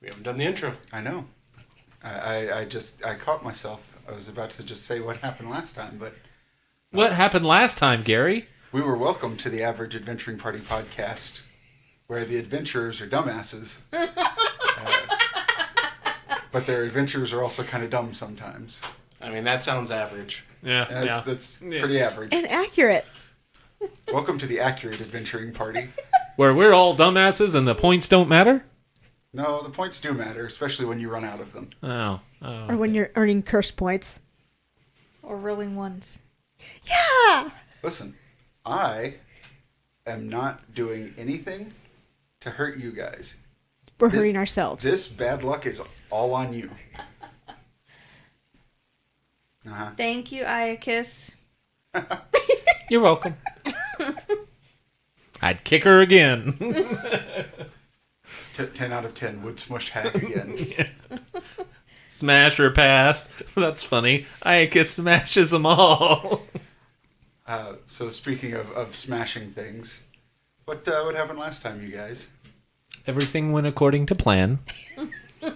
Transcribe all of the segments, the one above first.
We haven't done the intro. I know. I caught myself. I was about to just say what happened last time, but... What happened last time, Gary? We were welcome to the Average Adventuring Party podcast, where the adventurers are dumbasses. But their adventures are also kind of dumb sometimes. I mean, that sounds average. Yeah, That's pretty average. And accurate. Welcome to the Accurate Adventuring Party. Where we're all dumbasses and the points don't matter? No, the points do matter, especially when you run out of them. Oh. Or when you're earning curse points. Or rolling ones. Yeah! Listen, I am not doing anything to hurt you guys. We're hurting ourselves. This bad luck is all on you. Uh-huh. Thank you, Iocus. You're welcome. I'd kick her again. 10 out of 10 would smush hack again. Smash or pass. That's funny. Iocus smashes them all. So speaking of smashing things, what happened last time, you guys? Everything went according to plan.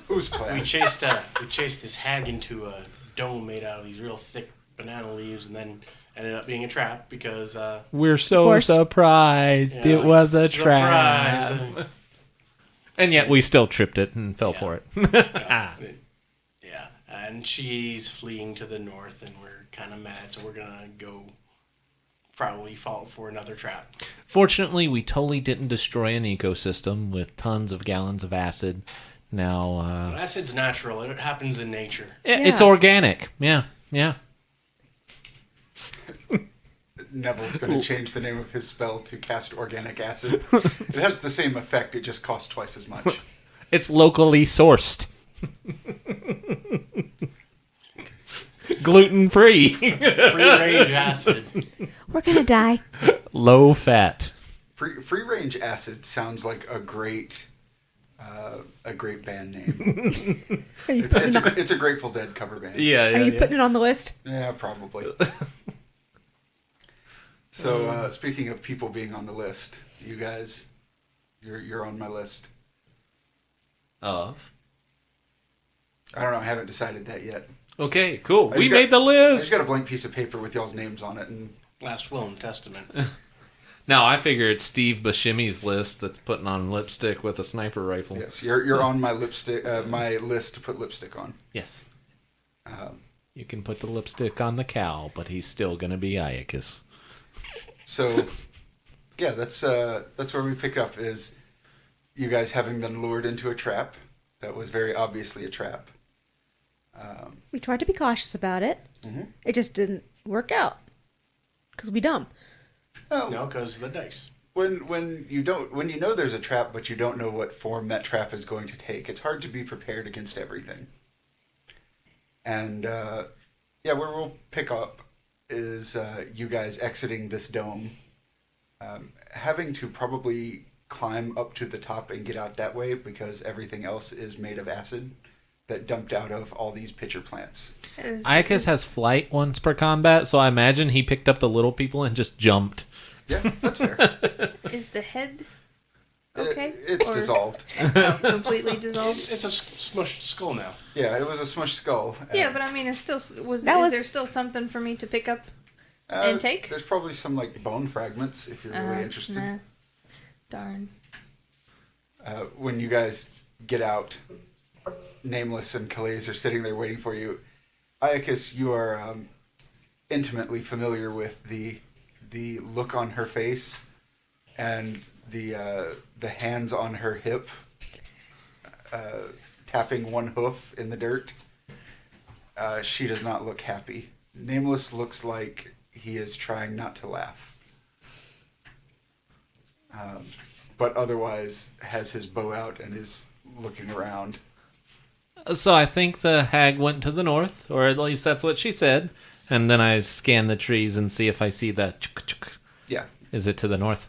Whose We plan? chased this hag into a dome made out of these real thick banana leaves, and then ended up being a trap because We're so course. surprised. yeah, It was a surprise. trap. And yet we still tripped it and fell for it. Yeah, and she's fleeing to the north, and we're kind of mad, so we're gonna go probably fall for another trap. Fortunately, we totally didn't destroy an ecosystem with tons of gallons of acid. Now, Acid's natural; it happens in nature. it's Yeah. organic. Yeah. Neville's going to change the name of his spell to cast organic acid. It has the same effect, it just costs twice as much. It's locally sourced. Gluten-free. Free-range acid. We're gonna die. Low fat. Free range acid sounds like a great band name. Are you, putting, it on, It's a Grateful Dead cover band. Yeah, are you putting it on the list? Yeah, probably. So speaking of people being on the list, you guys, you're on my list. Of? I don't know. I haven't decided that yet. Okay, cool. I We just made the I just list. got a blank piece of paper with y'all's names on it, and Last will and testament. Now, I figure it's Steve Buscemi's list that's putting on lipstick with a sniper rifle. yes, you're on my my list to put lipstick on. Yes. Um, You can put the lipstick on the cow, but he's still going to be Iocus. So, yeah, that's where we pick up, is you guys having been lured into a trap that was very obviously a trap. We tried to be cautious about it. Mhm. It just didn't work out. Because we dumb. Well, No, because the dice. when you know there's a trap, but you don't know what form that trap is going to take, it's hard to be prepared against everything. And where we'll pick up is you guys exiting this dome, having to probably climb up to the top and get out that way because everything else is made of acid that dumped out of all these pitcher plants. Iocus has flight once per combat, so I imagine he picked up the little people and just jumped. Yeah, that's fair. Is the head okay? It's Or- dissolved. Oh, completely dissolved? It's a smushed skull now. Yeah, it was a smushed skull. Yeah, but I mean, it's still is That was- there still something for me to pick up and take? There's probably some like bone fragments if you're really interested. Nah. Darn. When you guys get out, Nameless and Calaise are sitting there waiting for you. Iocus, you are intimately familiar with the look on her face and the hands on her hip, tapping one hoof in the dirt. She does not look happy. Nameless looks like he is trying not to laugh. But otherwise has his bow out and is looking around. So I think the hag went to the north, or at least that's what she said. And then I scan the trees and see if I see the... Yeah. Is it to the north?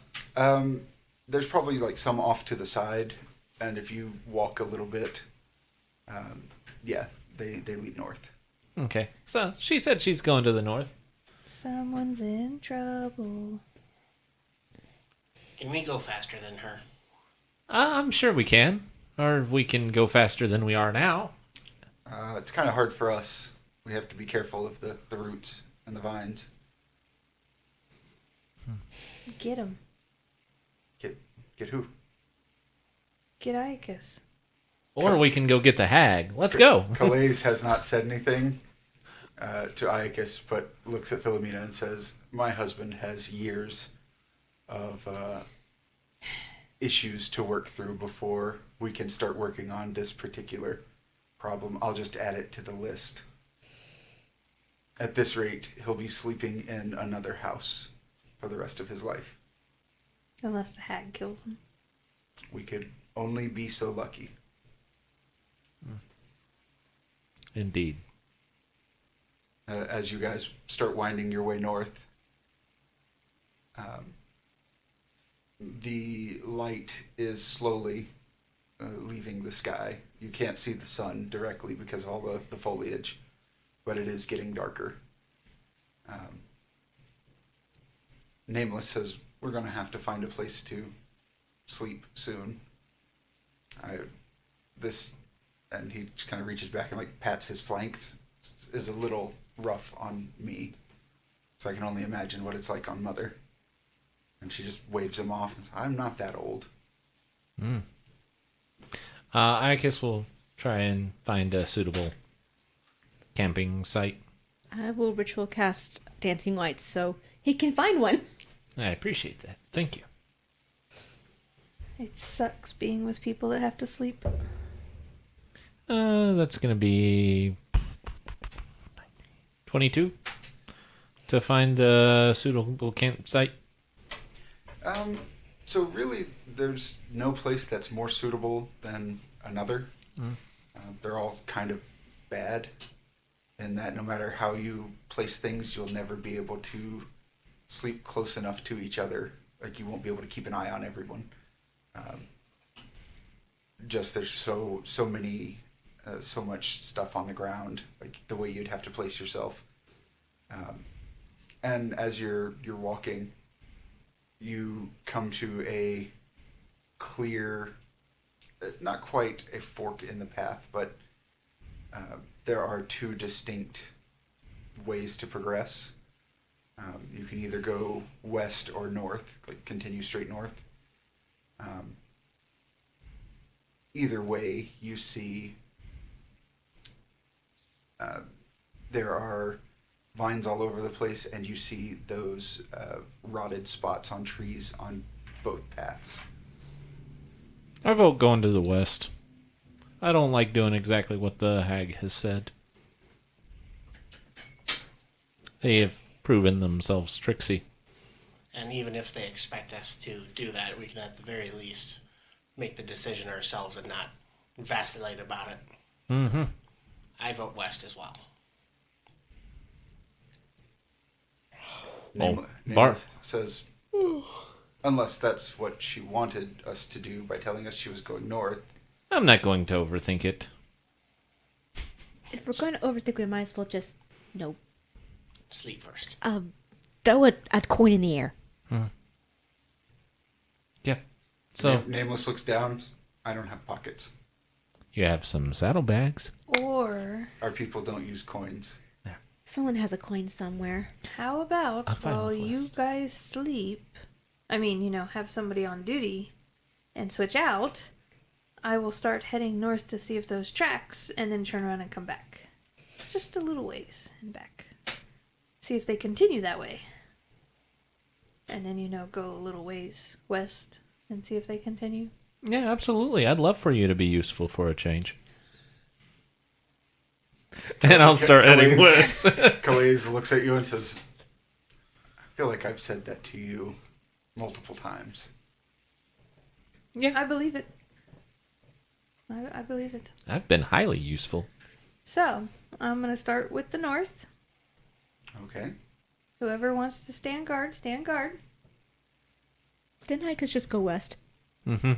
There's probably like some off to the side, and if you walk a little bit, they lead north. Okay. So she said she's going to the north. Someone's in trouble. Can we go faster than her? I'm sure we can. Or we can go faster than we are now. It's kind of hard for us. We have to be careful of the roots and the vines. Get him. Get who? Get Iocus. Or we can go get the hag. Let's go. Calaise has not said anything to Iocus, but looks at Philomena and says, "My husband has years of issues to work through before we can start working on this particular problem. I'll just add it to the list. At this rate, he'll be sleeping in another house for the rest of his life. Unless the hag kills him. We could only be so lucky." Indeed. As you guys start winding your way north, the light is slowly leaving the sky. You can't see the sun directly because of all the foliage, but it is getting darker. Nameless says, "We're going to have to find a place to sleep soon." And he just kind of reaches back and like pats his flanks. Is a little rough on me, so I can only imagine what it's like on Mother. And she just waves him off. "I'm not that old." I guess we'll try and find a suitable camping site. I will ritual cast dancing lights so he can find one. I appreciate that. Thank you. It sucks being with people that have to sleep. That's going to be 22 to find a suitable campsite. So really, there's no place that's more suitable than another. They're all kind of bad in that no matter how you place things, you'll never be able to sleep close enough to each other. Like, you won't be able to keep an eye on everyone. Just there's so many, so much stuff on the ground, like the way you'd have to place yourself. And as you're walking, you come to a clear, not quite a fork in the path, but there are two distinct ways to progress. You can either go west or north, like continue straight north. Either way, you see there are vines all over the place, and you see those rotted spots on trees on both paths. I vote going to the west. I don't like doing exactly what the hag has said. They have proven themselves tricksy. And even if they expect us to do that, we can at the very least make the decision ourselves and not vacillate about it. Mm-hmm. I vote west as well. Oh, Nameless says, unless that's what she wanted us to do by telling us she was going north. I'm not going to overthink it. If we're going to overthink, we might as well just, Sleep first. throw a coin in the air. Yep. So Nameless looks down. "I don't have pockets. you have some saddlebags. Or Our people don't use coins." Someone has a coin somewhere. how about I'll find while this you list. guys sleep, have somebody on duty and switch out, I will start heading north to see if those tracks and then turn around and come back. Just a little ways and back. See if they continue that way. And then, go a little ways west and see if they continue. Yeah, absolutely. I'd love for you to be useful for a change. And I'll start heading west. Calaise looks at you and says, "I feel like I've said that to you multiple times." Yeah, I believe it. I believe it. I've been highly useful. So, I'm going to start with the north. Okay. Whoever wants to stand guard, stand guard. Didn't I just go west? Mm-hmm.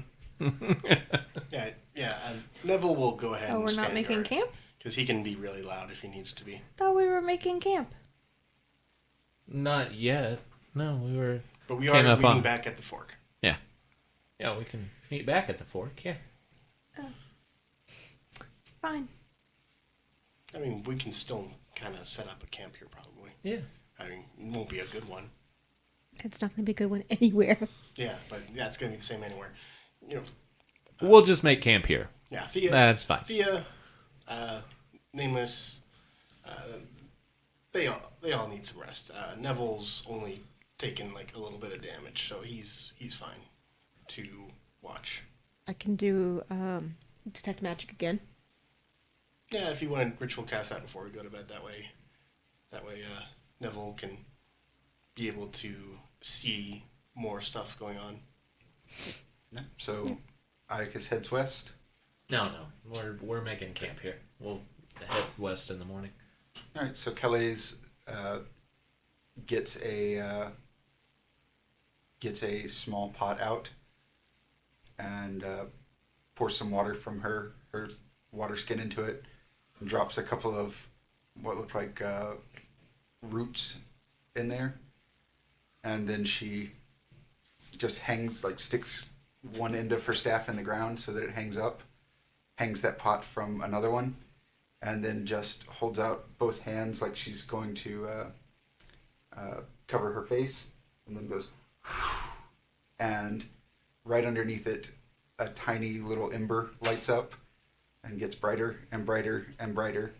Yeah. Neville will go ahead Oh, and we're stand not making camp? because he can be really loud if he needs to be. Thought we were making camp. Not yet. No, we were... But we Came are up meeting on- back at the fork. Yeah, we can meet back at the fork, yeah. Fine. I mean, we can still kind of set up a camp here, probably. Yeah. I mean, it won't be a good one. It's not going to be a good one anywhere. Yeah, but yeah, it's going to be the same anywhere. You know, We'll just make camp here. yeah, Thea. That's fine. Thea, Nameless, they all need some rest. Neville's only taken like a little bit of damage, so he's fine to watch. I can do detect magic again. Yeah, if you want to ritual cast that before we go to bed, that way, Neville can be able to see more stuff going on. Yeah. So Iocus heads west. No, we're making camp here. We'll head west in the morning. All right. So Calaise gets a small pot out and pours some water from her water skin into it and drops a couple of what look like roots in there, and then she just sticks one end of her staff in the ground so that it hangs that pot from another one, and then just holds out both hands like she's going to cover her face, and then goes, and right underneath it, a tiny little ember lights up and gets brighter and brighter and brighter,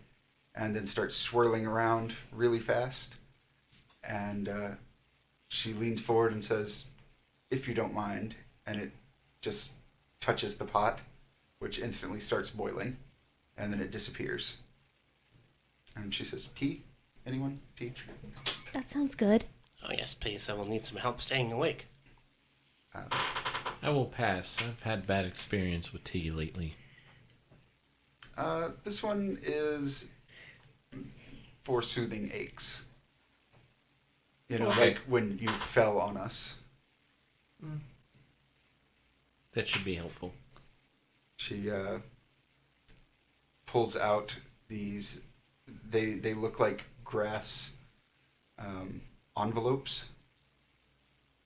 and then starts swirling around really fast. And she leans forward and says, "If you don't mind," and it just touches the pot, which instantly starts boiling, and then it disappears. And she says, "Tea? Anyone? Tea?" That sounds good. Oh yes, please. I will need some help staying awake. I will pass. I've had bad experience with tea lately. This one is for soothing aches. You know, Okay. like when you fell on us. That should be helpful. She pulls out these. They look like grass envelopes,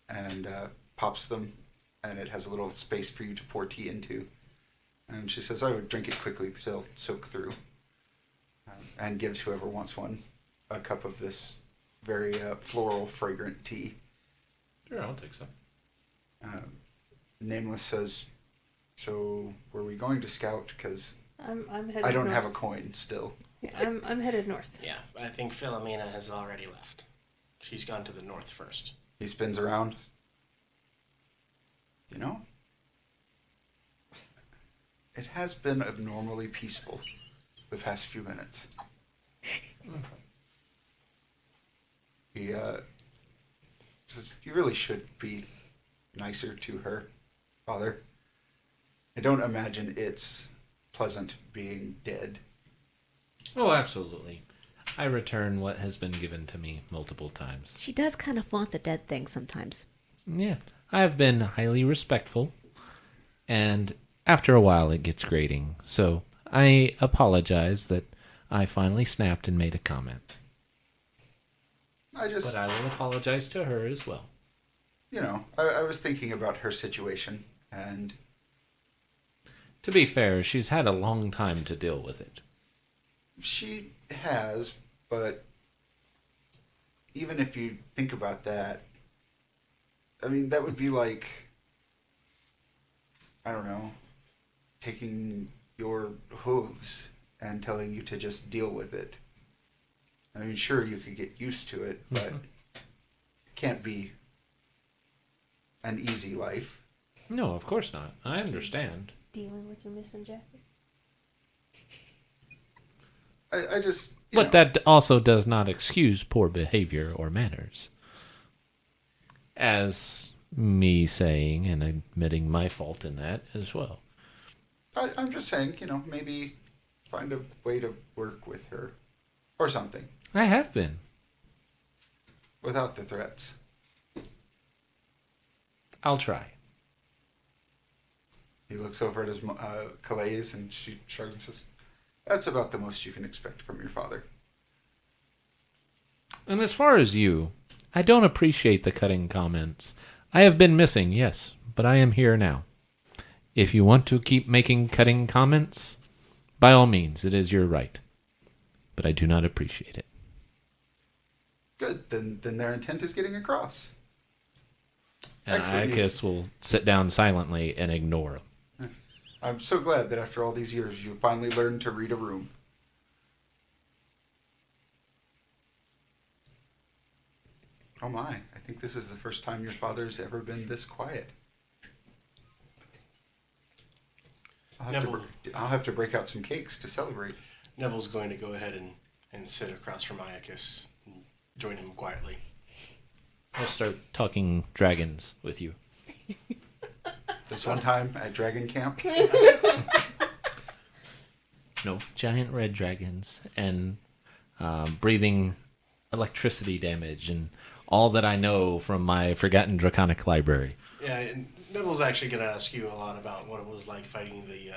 and pops them, and it has a little space for you to pour tea into. And she says, "I would drink it quickly because it'll soak through." And gives whoever wants one a cup of this very floral, fragrant tea. Sure, I'll take some. Nameless says, "So were we going to scout? Because I'm headed. I don't north. have a coin still." Yeah, I'm headed north. Yeah, I think Philomena has already left. She's gone to the north first. He spins around. You know, it has been abnormally peaceful the past few minutes. He says, "You really should be nicer to her, Father. I don't imagine it's pleasant being dead." Oh, absolutely. I return what has been given to me multiple times. She does kind of flaunt the dead thing sometimes. Yeah, I have been highly respectful, and after a while it gets grating, so I apologize that I finally snapped and made a comment. But I will apologize to her as well. I was thinking about her situation, and To be fair, she's had a long time to deal with it. she has, but even if you think about that, I mean, that would be like, I don't know, taking your hooves and telling you to just deal with it. I mean, sure, you could get used to it, but it can't be an easy life. No, of course not. I understand. Dealing with your missing jacket. I just... But that also does not excuse poor behavior or manners. As me saying and admitting my fault in that as well. I'm just saying, maybe find a way to work with her. Or something. I have been. Without the threats. I'll try. He looks over at his Calaise, and she shrugs and says, "That's about the most you can expect from your father." And as far as you, I don't appreciate the cutting comments. I have been missing, yes, but I am here now. If you want to keep making cutting comments, by all means, it is your right. But I do not appreciate it. Good. Then their intent is getting across. And Excellent. Iocus will sit down silently and ignore him. I'm so glad that after all these years, you finally learned to read a room. Oh my, I think this is the first time your father's ever been this quiet. I'll have to break out some cakes to celebrate. Neville's going to go ahead and sit across from Iocus and join him quietly. I'll start talking dragons with you. This one time at Dragon Camp, No, giant red dragons and breathing electricity damage and all that I know from my forgotten draconic library. Yeah, and Neville's actually going to ask you a lot about what it was like fighting the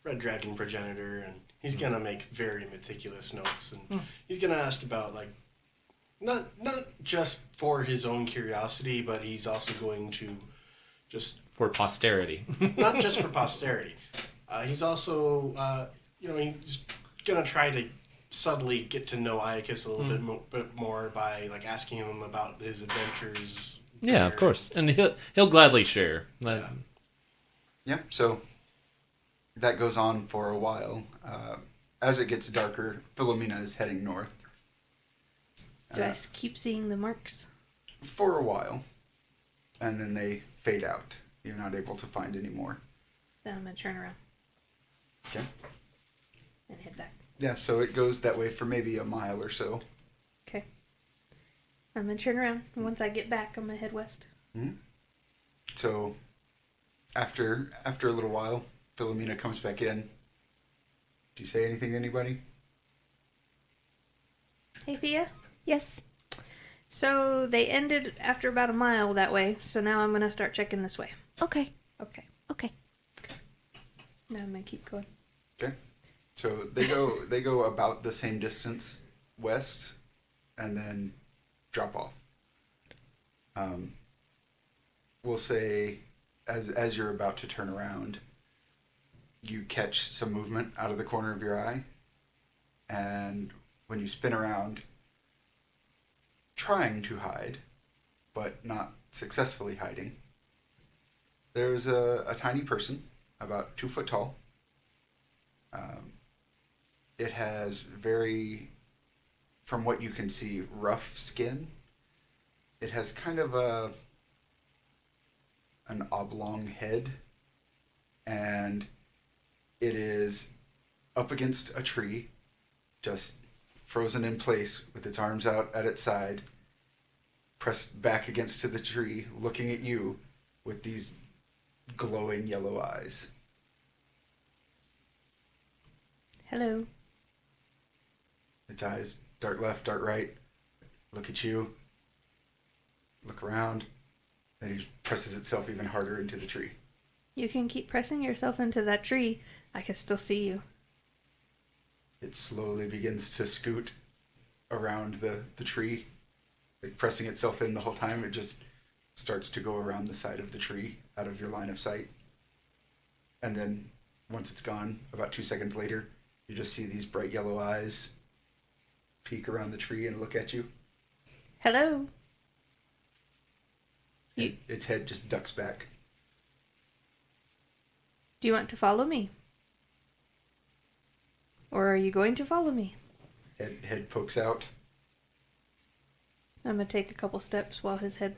red dragon progenitor, and he's going to make very meticulous notes, and he's going to ask about, like, not just for his own curiosity, but he's also going to just For posterity. not just for posterity. He's also, he's gonna try to subtly get to know Iocus a little bit more by like asking him about his adventures. Yeah, of course. And he'll gladly share. yeah, so that goes on for a while. As it gets darker, Philomena is heading north. Do I keep seeing the marks? For a while. And then they fade out. You're not able to find any more. Then I'm going to turn around Okay. and head back. Yeah, so it goes that way for maybe a mile or so. Okay. I'm going to turn around. And once I get back, I'm going to head west. Mm-hmm. So after a little while, Philomena comes back in. Do you say anything to anybody? Hey, Thea. Yes. So they ended after about a mile that way. So now I'm going to start checking this way. Okay. Okay. Okay. Now I'm going to keep going. Okay. So they go about the same distance west and then drop off. We'll say as you're about to turn around, you catch some movement out of the corner of your eye, and when you spin around, trying to hide, but not successfully hiding, there's a tiny person, about 2 foot tall. It has very, from what you can see, rough skin. It has kind of an oblong head, and it is up against a tree, just frozen in place with its arms out at its side, pressed back against to the tree, looking at you with these glowing yellow eyes. Hello. Its eyes dart left, dart right, look at you, look around, then it presses itself even harder into the tree. You can keep pressing yourself into that tree. I can still see you. It slowly begins to scoot around the tree, like pressing itself in the whole time. It just starts to go around the side of the tree, out of your line of sight. And then once it's gone, about 2 seconds later, you just see these bright yellow eyes peek around the tree and look at you. Hello. Its head just ducks back. Do you want to follow me? Or are you going to follow me? Head pokes out. I'm going to take a couple steps while his head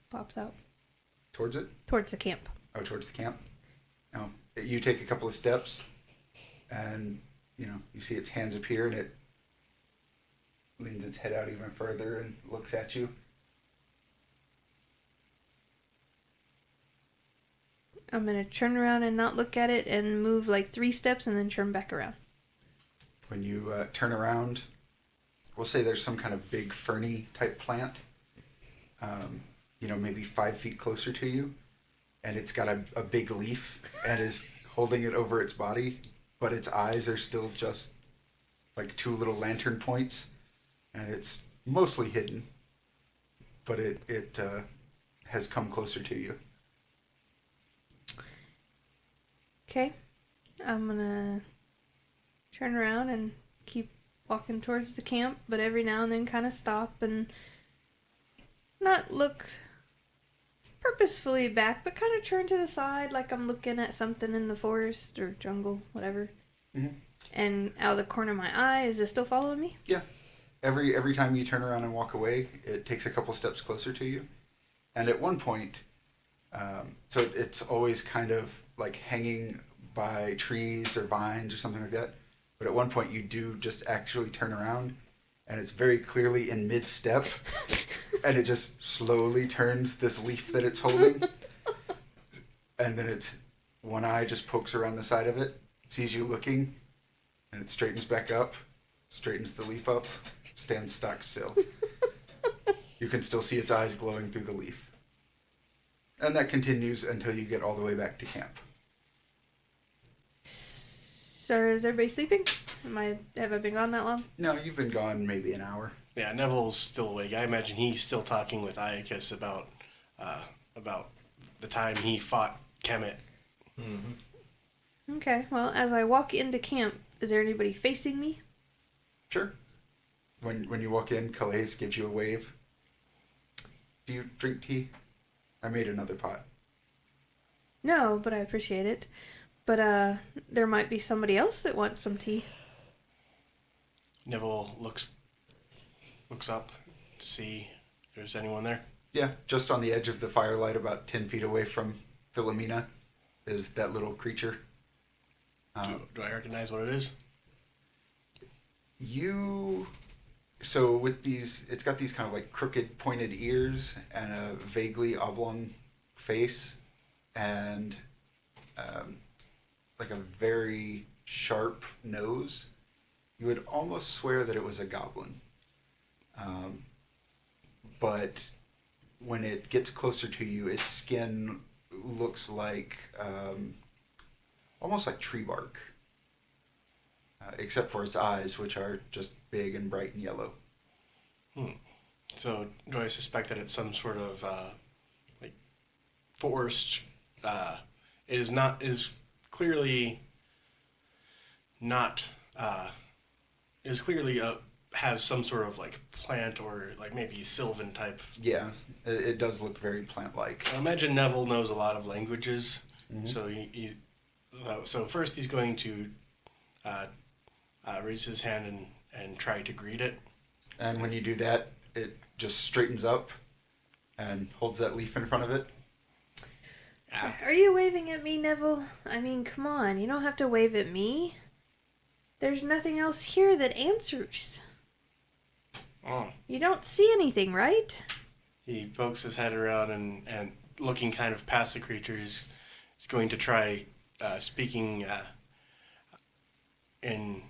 pops out. Towards it? Towards the camp. Oh, towards the camp? No. You take a couple of steps, and, you see its hands appear, and it leans its head out even further and looks at you. I'm going to turn around and not look at it and move like 3 steps and then turn back around. When you turn around, we'll say there's some kind of big ferny type plant, maybe 5 feet closer to you, and it's got a big leaf and is holding it over its body, but its eyes are still just like 2 little lantern points, and it's mostly hidden, but it has come closer to you. Okay. I'm gonna turn around and keep walking towards the camp, but every now and then kind of stop and not look purposefully back, but kind of turn to the side like I'm looking at something in the forest or jungle, whatever. Mhm. And out of the corner of my eye, is it still following me? Yeah. Every time you turn around and walk away, it takes a couple steps closer to you. And at one point, so it's always kind of like hanging by trees or vines or something like that. But at one point, you do just actually turn around, and it's very clearly in mid-step, and it just slowly turns this leaf that it's holding. And then its one eye just pokes around the side of it, sees you looking, and it straightens back up, straightens the leaf up, stands stock still. You can still see its eyes glowing through the leaf. And that continues until you get all the way back to camp. So is everybody sleeping? Have I been gone that long? No, you've been gone maybe an hour. Yeah, Neville's still awake. I imagine he's still talking with Iocus about the time he fought Kemet. Okay, well, as I walk into camp, is there anybody facing me? Sure. When you walk in, Calaise gives you a wave. Do you drink tea? I made another pot. No, but I appreciate it. But there might be somebody else that wants some tea. Neville looks up to see if there's anyone there. Yeah, just on the edge of the firelight, about 10 feet away from Philomena, is that little creature. Do I recognize what it is? So with these, it's got these kind of like crooked, pointed ears and a vaguely oblong face, and like a very sharp nose. You would almost swear that it was a goblin. But when it gets closer to you, its skin looks like almost like tree bark, except for its eyes, which are just big and bright and yellow. So do I suspect that it's some sort of like forest? It is not. Is clearly not. Is clearly has some sort of like plant or like maybe sylvan type. Yeah, it does look very plant-like. I imagine Neville knows a lot of languages, Mhm. so so first he's going to raise his hand and try to greet it. And when you do that, it just straightens up and holds that leaf in front of it. Are you waving at me, Neville? I mean, come on, you don't have to wave at me. There's nothing else here that answers. Oh. You don't see anything, right? He pokes his head around and looking kind of past the creature, he's going to try speaking in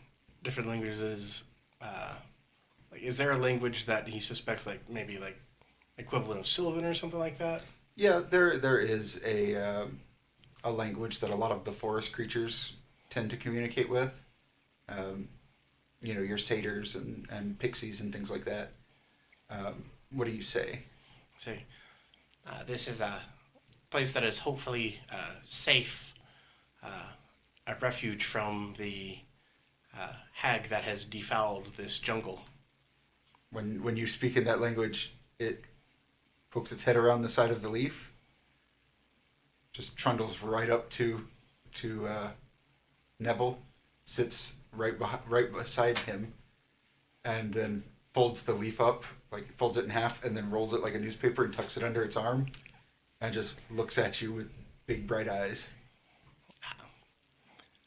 different languages. Like, is there a language that he suspects, like maybe like equivalent of Sylvan or something like that? Yeah, there is a language that a lot of the forest creatures tend to communicate with. Your satyrs and pixies and things like that. What do you say? Say, this is a place that is hopefully safe, a refuge from the hag that has defouled this jungle. When you speak in that language, it pokes its head around the side of the leaf, just trundles right up to Neville, sits right beside him, and then folds the leaf up, like folds it in half, and then rolls it like a newspaper and tucks it under its arm, and just looks at you with big bright eyes.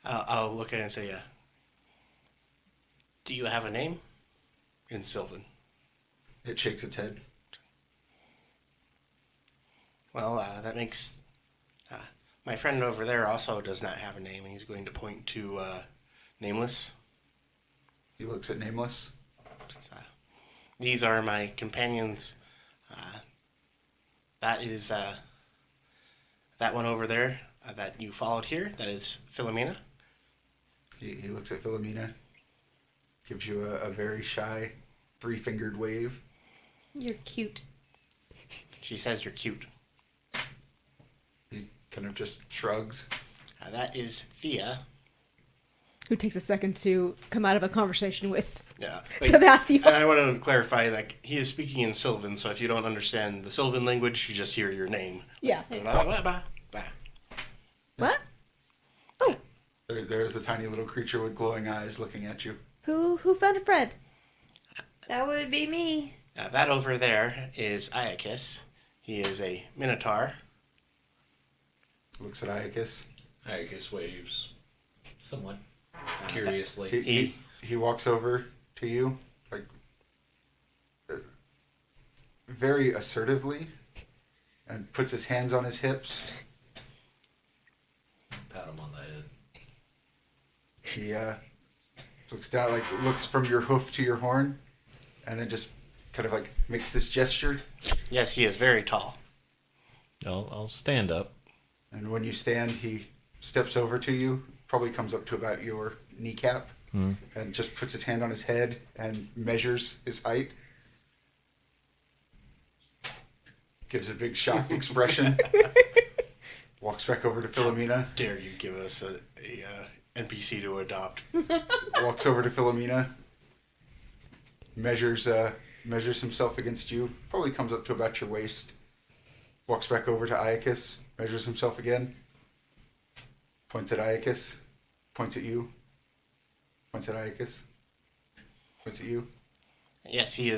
I'll look at it and say, do you have a name? In Sylvan. It shakes its head. Well, that makes... my friend over there also does not have a name, and he's going to point to Nameless. He looks at Nameless. These are my companions. That is that one over there that you followed here. That is Philomena. He looks at Philomena, gives you a very shy, three-fingered wave. You're cute. She says you're cute. He kind of just shrugs. That is Thea. Who takes a second to come out of a conversation with Yeah. Sabathiel. And I want to clarify that he is speaking in Sylvan, so if you don't understand the Sylvan language, you just hear your name. Yeah. Bah, bah, bah, bah. What? Oh, There's a tiny little creature with glowing eyes looking at you. who found a Fred? That would be me. That over there is Iocus. He is a minotaur. Looks at Iocus. Iocus waves somewhat curiously. He walks over to you, like very assertively, and puts his hands on his hips. Pat him on the head. He looks down, like looks from your hoof to your horn, and then just kind of like makes this gesture. Yes, he is very tall. I'll stand up. And when you stand, he steps over to you, probably comes up to about your kneecap, and just puts his hand on his head and measures his height. Gives a big shocked expression. Walks back over to Philomena. Dare you give us a NPC to adopt? Walks over to Philomena. Measures himself against you. Probably comes up to about your waist. Walks back over to Iocus. Measures himself again. Points at Iocus. Points at you. Points at Iocus. Points at you. Yes, he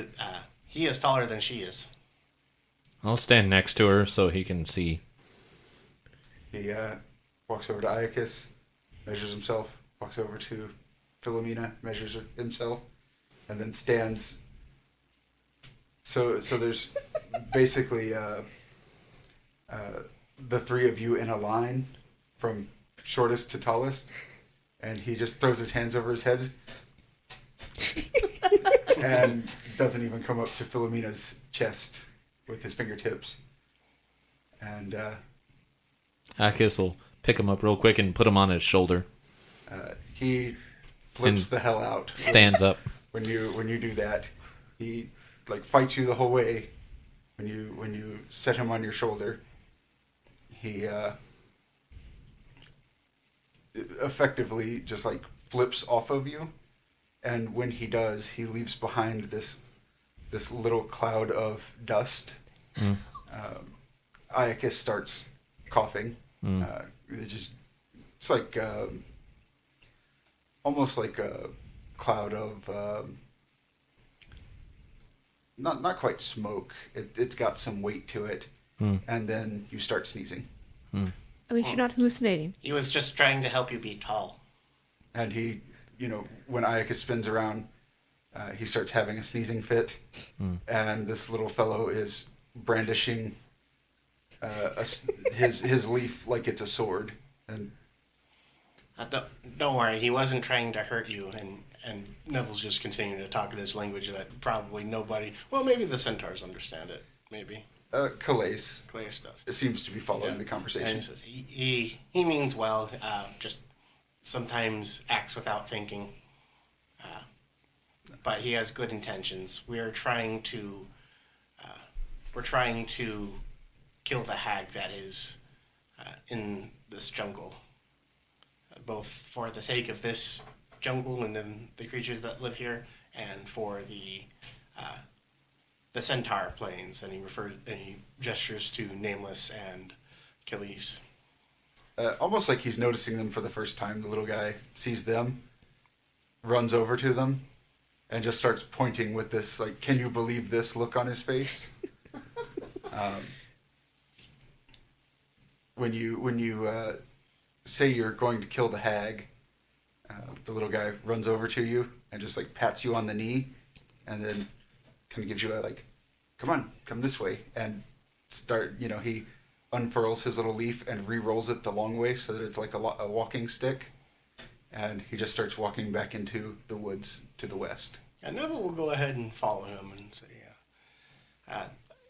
is taller than she is. I'll stand next to her so he can see. He walks over to Iocus, measures himself, walks over to Philomena, measures himself, and then stands. So there's basically the three of you in a line from shortest to tallest, and he just throws his hands over his head and doesn't even come up to Philomena's chest with his fingertips. And Iocus will pick him up real quick and put him on his shoulder. he flips And the hell out. Stands up. When you do that. He like fights you the whole way. When you set him on your shoulder, he effectively just like flips off of you, and when he does, he leaves behind this little cloud of dust. Iocus starts coughing. It's like almost like a cloud of not quite smoke. It's got some weight to it, and then you start sneezing. At least you're not hallucinating. He was just trying to help you be tall. And he, when Iocus spins around, he starts having a sneezing fit, and this little fellow is brandishing his leaf like it's a sword. And Don't worry, he wasn't trying to hurt you, and Neville's just continuing to talk in this language that probably nobody... Well, maybe the centaurs understand it, maybe. Calaise Calaise does. seems to be following the conversation. And he says, he means well, just sometimes acts without thinking. But he has good intentions. We're trying to kill the hag that is in this jungle. Both for the sake of this jungle and then the creatures that live here, and for the centaur plains. And he gestures to Nameless and Calaise. Almost like he's noticing them for the first time. The little guy sees them, runs over to them, and just starts pointing with this, like, can you believe this look on his face? When you say you're going to kill the hag, the little guy runs over to you and just like pats you on the knee, and then kind of gives you a like, come on, come this way, and he unfurls his little leaf and re-rolls it the long way so that it's like a walking stick, and he just starts walking back into the woods to the west. Yeah, Neville will go ahead and follow him and say,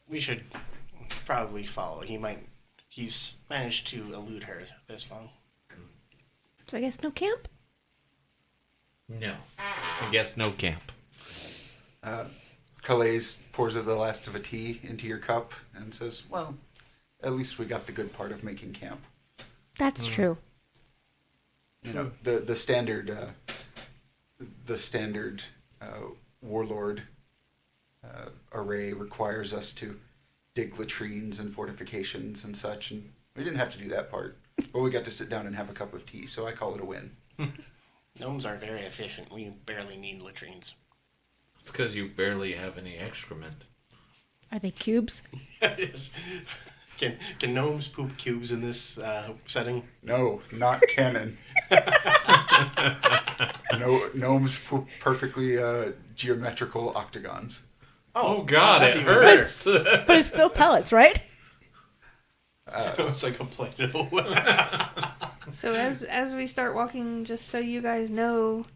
we should probably follow. He's managed to elude her this long. So I guess no camp? No. I guess no camp. Calaise pours the last of a tea into your cup and says, well, at least we got the good part of making camp. That's true. the standard warlord array requires us to dig latrines and fortifications and such, and we didn't have to do that part. But we got to sit down and have a cup of tea, so I call it a win. Gnomes are very efficient. We barely need latrines. It's because you barely have any excrement. Are they cubes? Yes. Can gnomes poop cubes in this setting? No, not canon. No, gnomes poop perfectly geometrical octagons. Oh God, that's it even hurts. But it's still pellets, right? better. It's like a Play-Doh. So as we start walking, just so you guys know,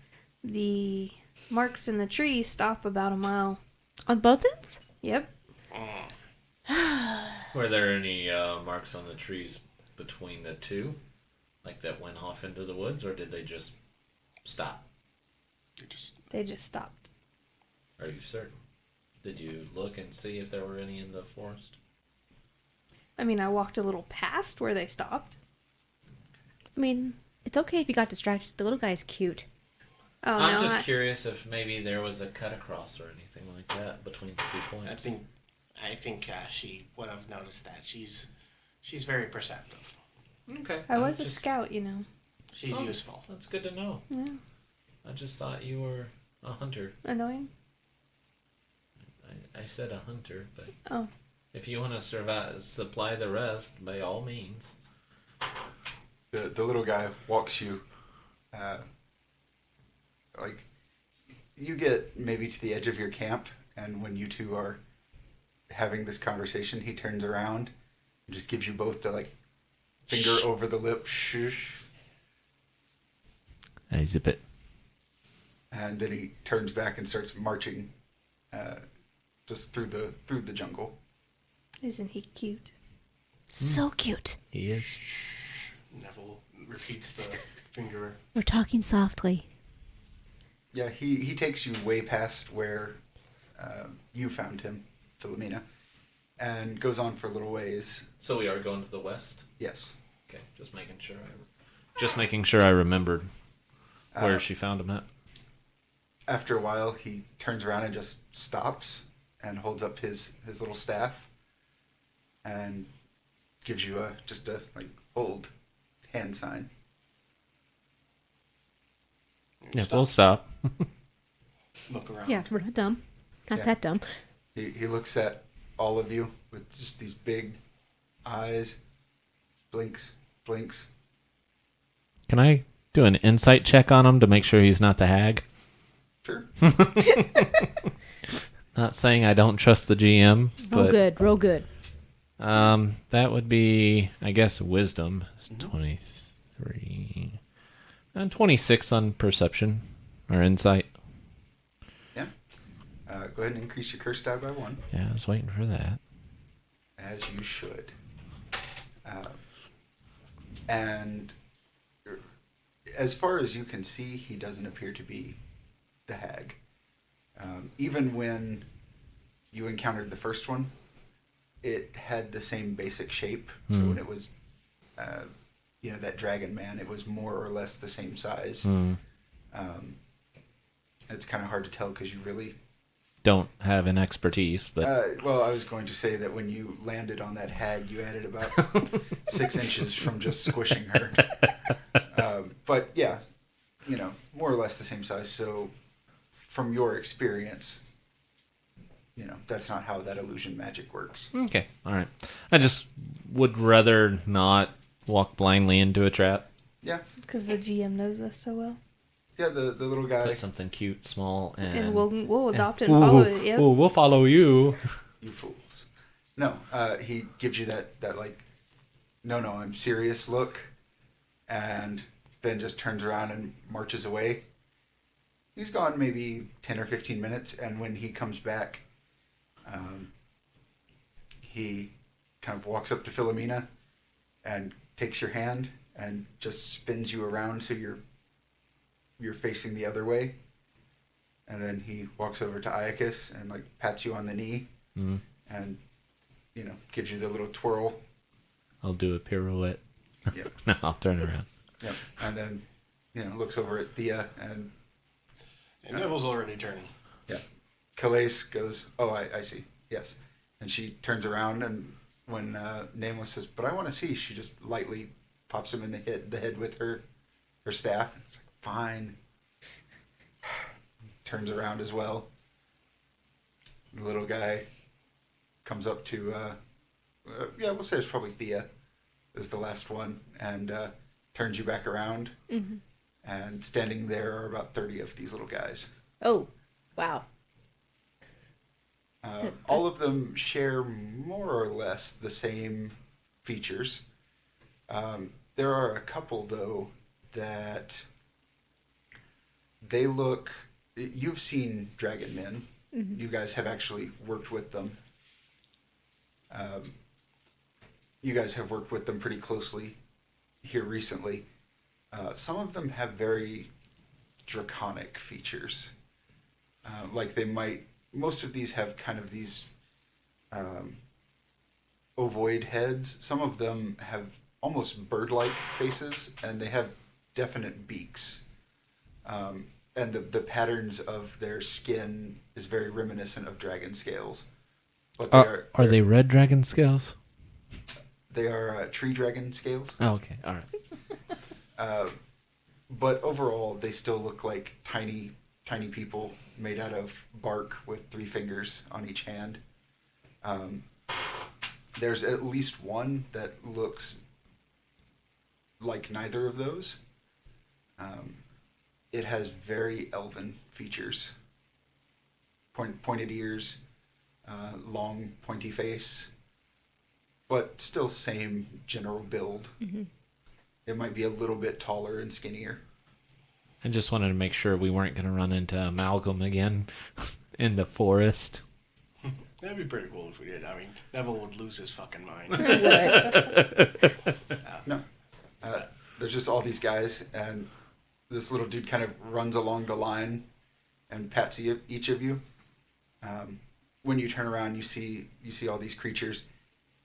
the marks in the trees stop about a mile. On both ends? Yep. Were there any marks on the trees between the two? Like that went off into the woods, or did they just stop? They just stopped. Are you certain? Did you look and see if there were any in the forest? I mean, I walked a little past where they stopped. I mean, it's okay if you got distracted. The little guy's cute. Oh, I'm no, just curious if maybe there was a cut across or anything like that between the 2 points. I think she would have noticed that. She's very perceptive. Okay. I was a scout, She's useful. That's good to know. Yeah. I just thought you were a hunter. Annoying? I said a hunter, but Oh. if you want to supply the rest, by all means. The little guy walks you, like, you get maybe to the edge of your camp, and when you two are having this conversation, he turns around and just gives you both the, like, finger over the lip, shush, I zip it. and then he turns back and starts marching, just through the jungle. Isn't he cute? So cute. He is. Neville repeats the finger. We're talking softly. Yeah, he takes you way past where you found him, Philomena, and goes on for a little ways. So we are going to the west? Yes. Okay, just making sure I remembered where she found him at. After a while, he turns around and just stops and holds up his little staff and gives you just a like hold hand sign. Yeah, we'll stop. Look around. Yeah, we're not dumb. Not Yeah. that dumb. He looks at all of you with just these big eyes, blinks. Can I do an insight check on him to make sure he's not the hag? Sure. Not saying I don't trust the GM, but Real good. that would be, I guess, wisdom. It's 23 and 26 on perception or insight. Yeah. Go ahead and increase your curse die by 1, Yeah, I was waiting for that. as you should. And as far as you can see, he doesn't appear to be the hag. Even when you encountered the first one, it had the same basic shape. So when it was, that dragon man, it was more or less the same size. It's kind of hard to tell because you really... Don't have an expertise, but well, I was going to say that when you landed on that hag, you added about 6 inches from just squishing her. But yeah, more or less the same size. So from your experience, that's not how that illusion magic works. okay, all right. I just would rather not walk blindly into a trap. Yeah. Because the GM knows us so well. Yeah, the little guy. Put something cute, small, And we'll adopt it and follow it. Yep. Ooh, we'll follow you. You fools. No, he gives you that like, no, I'm serious look, and then just turns around and marches away. He's gone maybe 10 or 15 minutes, and when he comes back, he kind of walks up to Philomena and takes your hand and just spins you around so you're facing the other way. And then he walks over to Iocus and like pats you on the knee and gives you the little twirl. I'll do a pirouette. Yep. No, I'll turn around. Yep. And then looks over at Thea, and Neville's already turning. yeah, Calaise goes, "Oh, I see. Yes," and she turns around, and when Nameless says, "But I want to see," she just lightly pops him in the head with her staff. It's like, fine. Turns around as well. The little guy comes up to, we'll say it's probably Thea is the last one, and turns you back around. Mm-hmm. And standing there are about 30 of these little guys. Oh, wow. All of them share more or less the same features. There are a couple, though, that they look... You've seen dragon men. Mm-hmm. You guys have actually worked with them. You guys have worked with them pretty closely here recently. Some of them have very draconic features. Like they might... Most of these have kind of these ovoid heads. Some of them have almost bird-like faces, and they have definite beaks. And the patterns of their skin is very reminiscent of dragon scales. But Are they red dragon scales? They are tree dragon scales. Oh, okay. All right. But overall, they still look like tiny people made out of bark with 3 fingers on each hand. There's at least one that looks like neither of those. It has very elven features. Pointed ears, long pointy face, but still same general build. Mm-hmm. It might be a little bit taller and skinnier. I just wanted to make sure we weren't going to run into Amalgam again in the forest. That'd be pretty cool if we did. I mean, Neville would lose his fucking mind. No. There's just all these guys, and this little dude kind of runs along the line and pats each of you. When you turn around, you see all these creatures,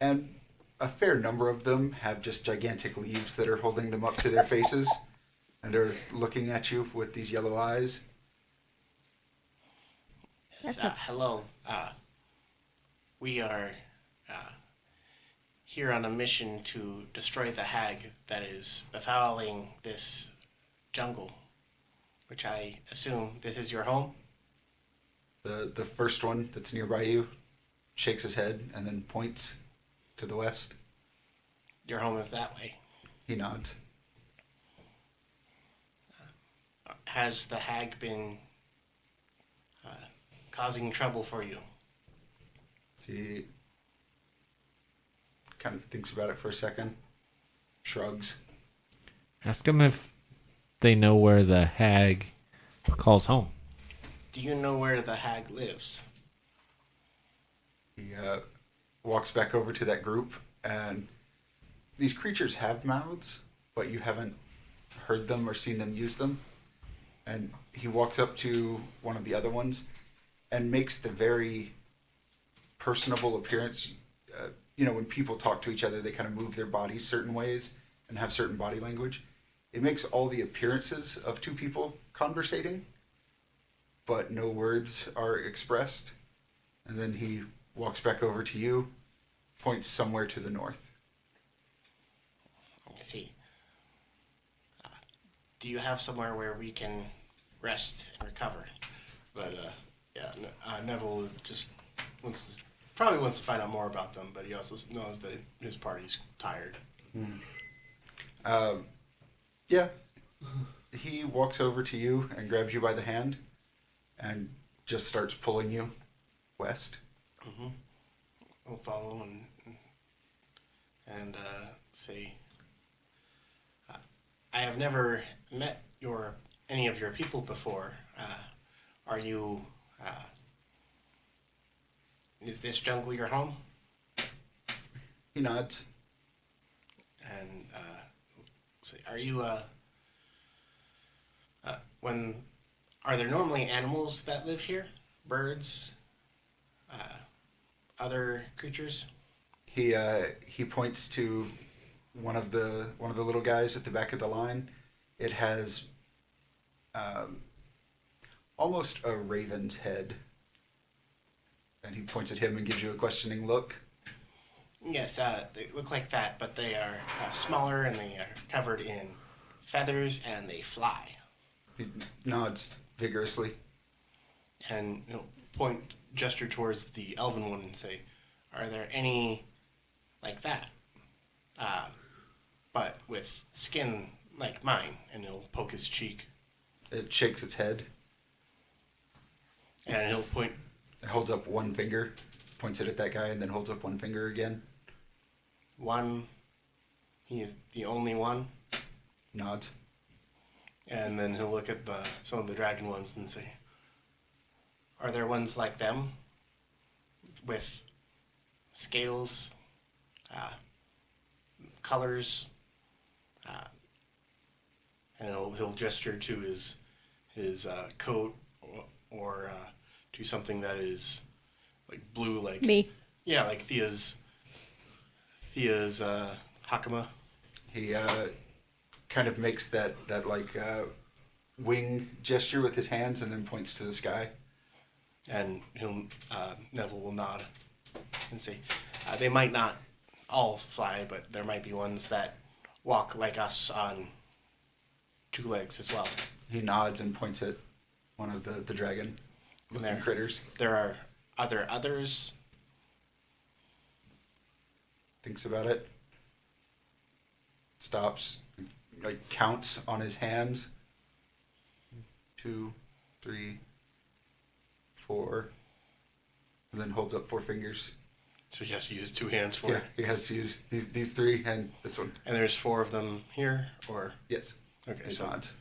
and a fair number of them have just gigantic leaves that are holding them up to their faces, and are looking at you with these yellow eyes. Yes, hello. We are here on a mission to destroy the hag that is befouling this jungle, which I assume this is your home? The first one that's nearby you shakes his head and then points to the west. Your home is that way. He nods. Has the hag been causing trouble for you? He kind of thinks about it for a second, shrugs. Ask them if they know where the hag calls home. Do you know where the hag lives? He walks back over to that group, and these creatures have mouths, but you haven't heard them or seen them use them. And he walks up to one of the other ones and makes the very personable appearance. When people talk to each other, they kind of move their bodies certain ways and have certain body language. It makes all the appearances of 2 people conversating, but no words are expressed. And then he walks back over to you, points somewhere to the north. I see. Do you have somewhere where we can rest and recover? But Neville just probably wants to find out more about them, but he also knows that his party's tired. Yeah. He walks over to you and grabs you by the hand and just starts pulling you west. Mm-hmm. We'll follow and say, I have never met any of your people before. Are you... is this jungle your home? He nods. And say, are you are there normally animals that live here? Birds? Other creatures? He points to one of the little guys at the back of the line. It has almost a raven's head. And he points at him and gives you a questioning look. Yes, they look like that, but they are smaller and they are covered in feathers and they fly. He nods vigorously. And he'll gesture towards the elven one and say, "Are there any like that? But with skin like mine." And he'll poke his cheek. It shakes its head. And he'll point. It holds up one finger, points it at that guy, and then holds up one finger again. One. He is the only one. Nods. And then he'll look at some of the dragon ones and say, "Are there ones like them? With scales, colors?" And he'll gesture to his coat or to something that is like blue, like Me. Yeah, like Thea's hakama. He kind of makes that like wing gesture with his hands and then points to the sky. And Neville will nod and say, "They might not all fly, but there might be ones that walk like us on two legs as well." He nods and points at one of the dragon looking There. critters. There are others. Thinks about it. Stops. Like counts on his hands. 2, 3, 4. And then holds up 4 fingers. So he has to use 2 hands for Yeah, it. he has to use these 3 and this one. And there's 4 of them here, or Yes. okay, He so nods.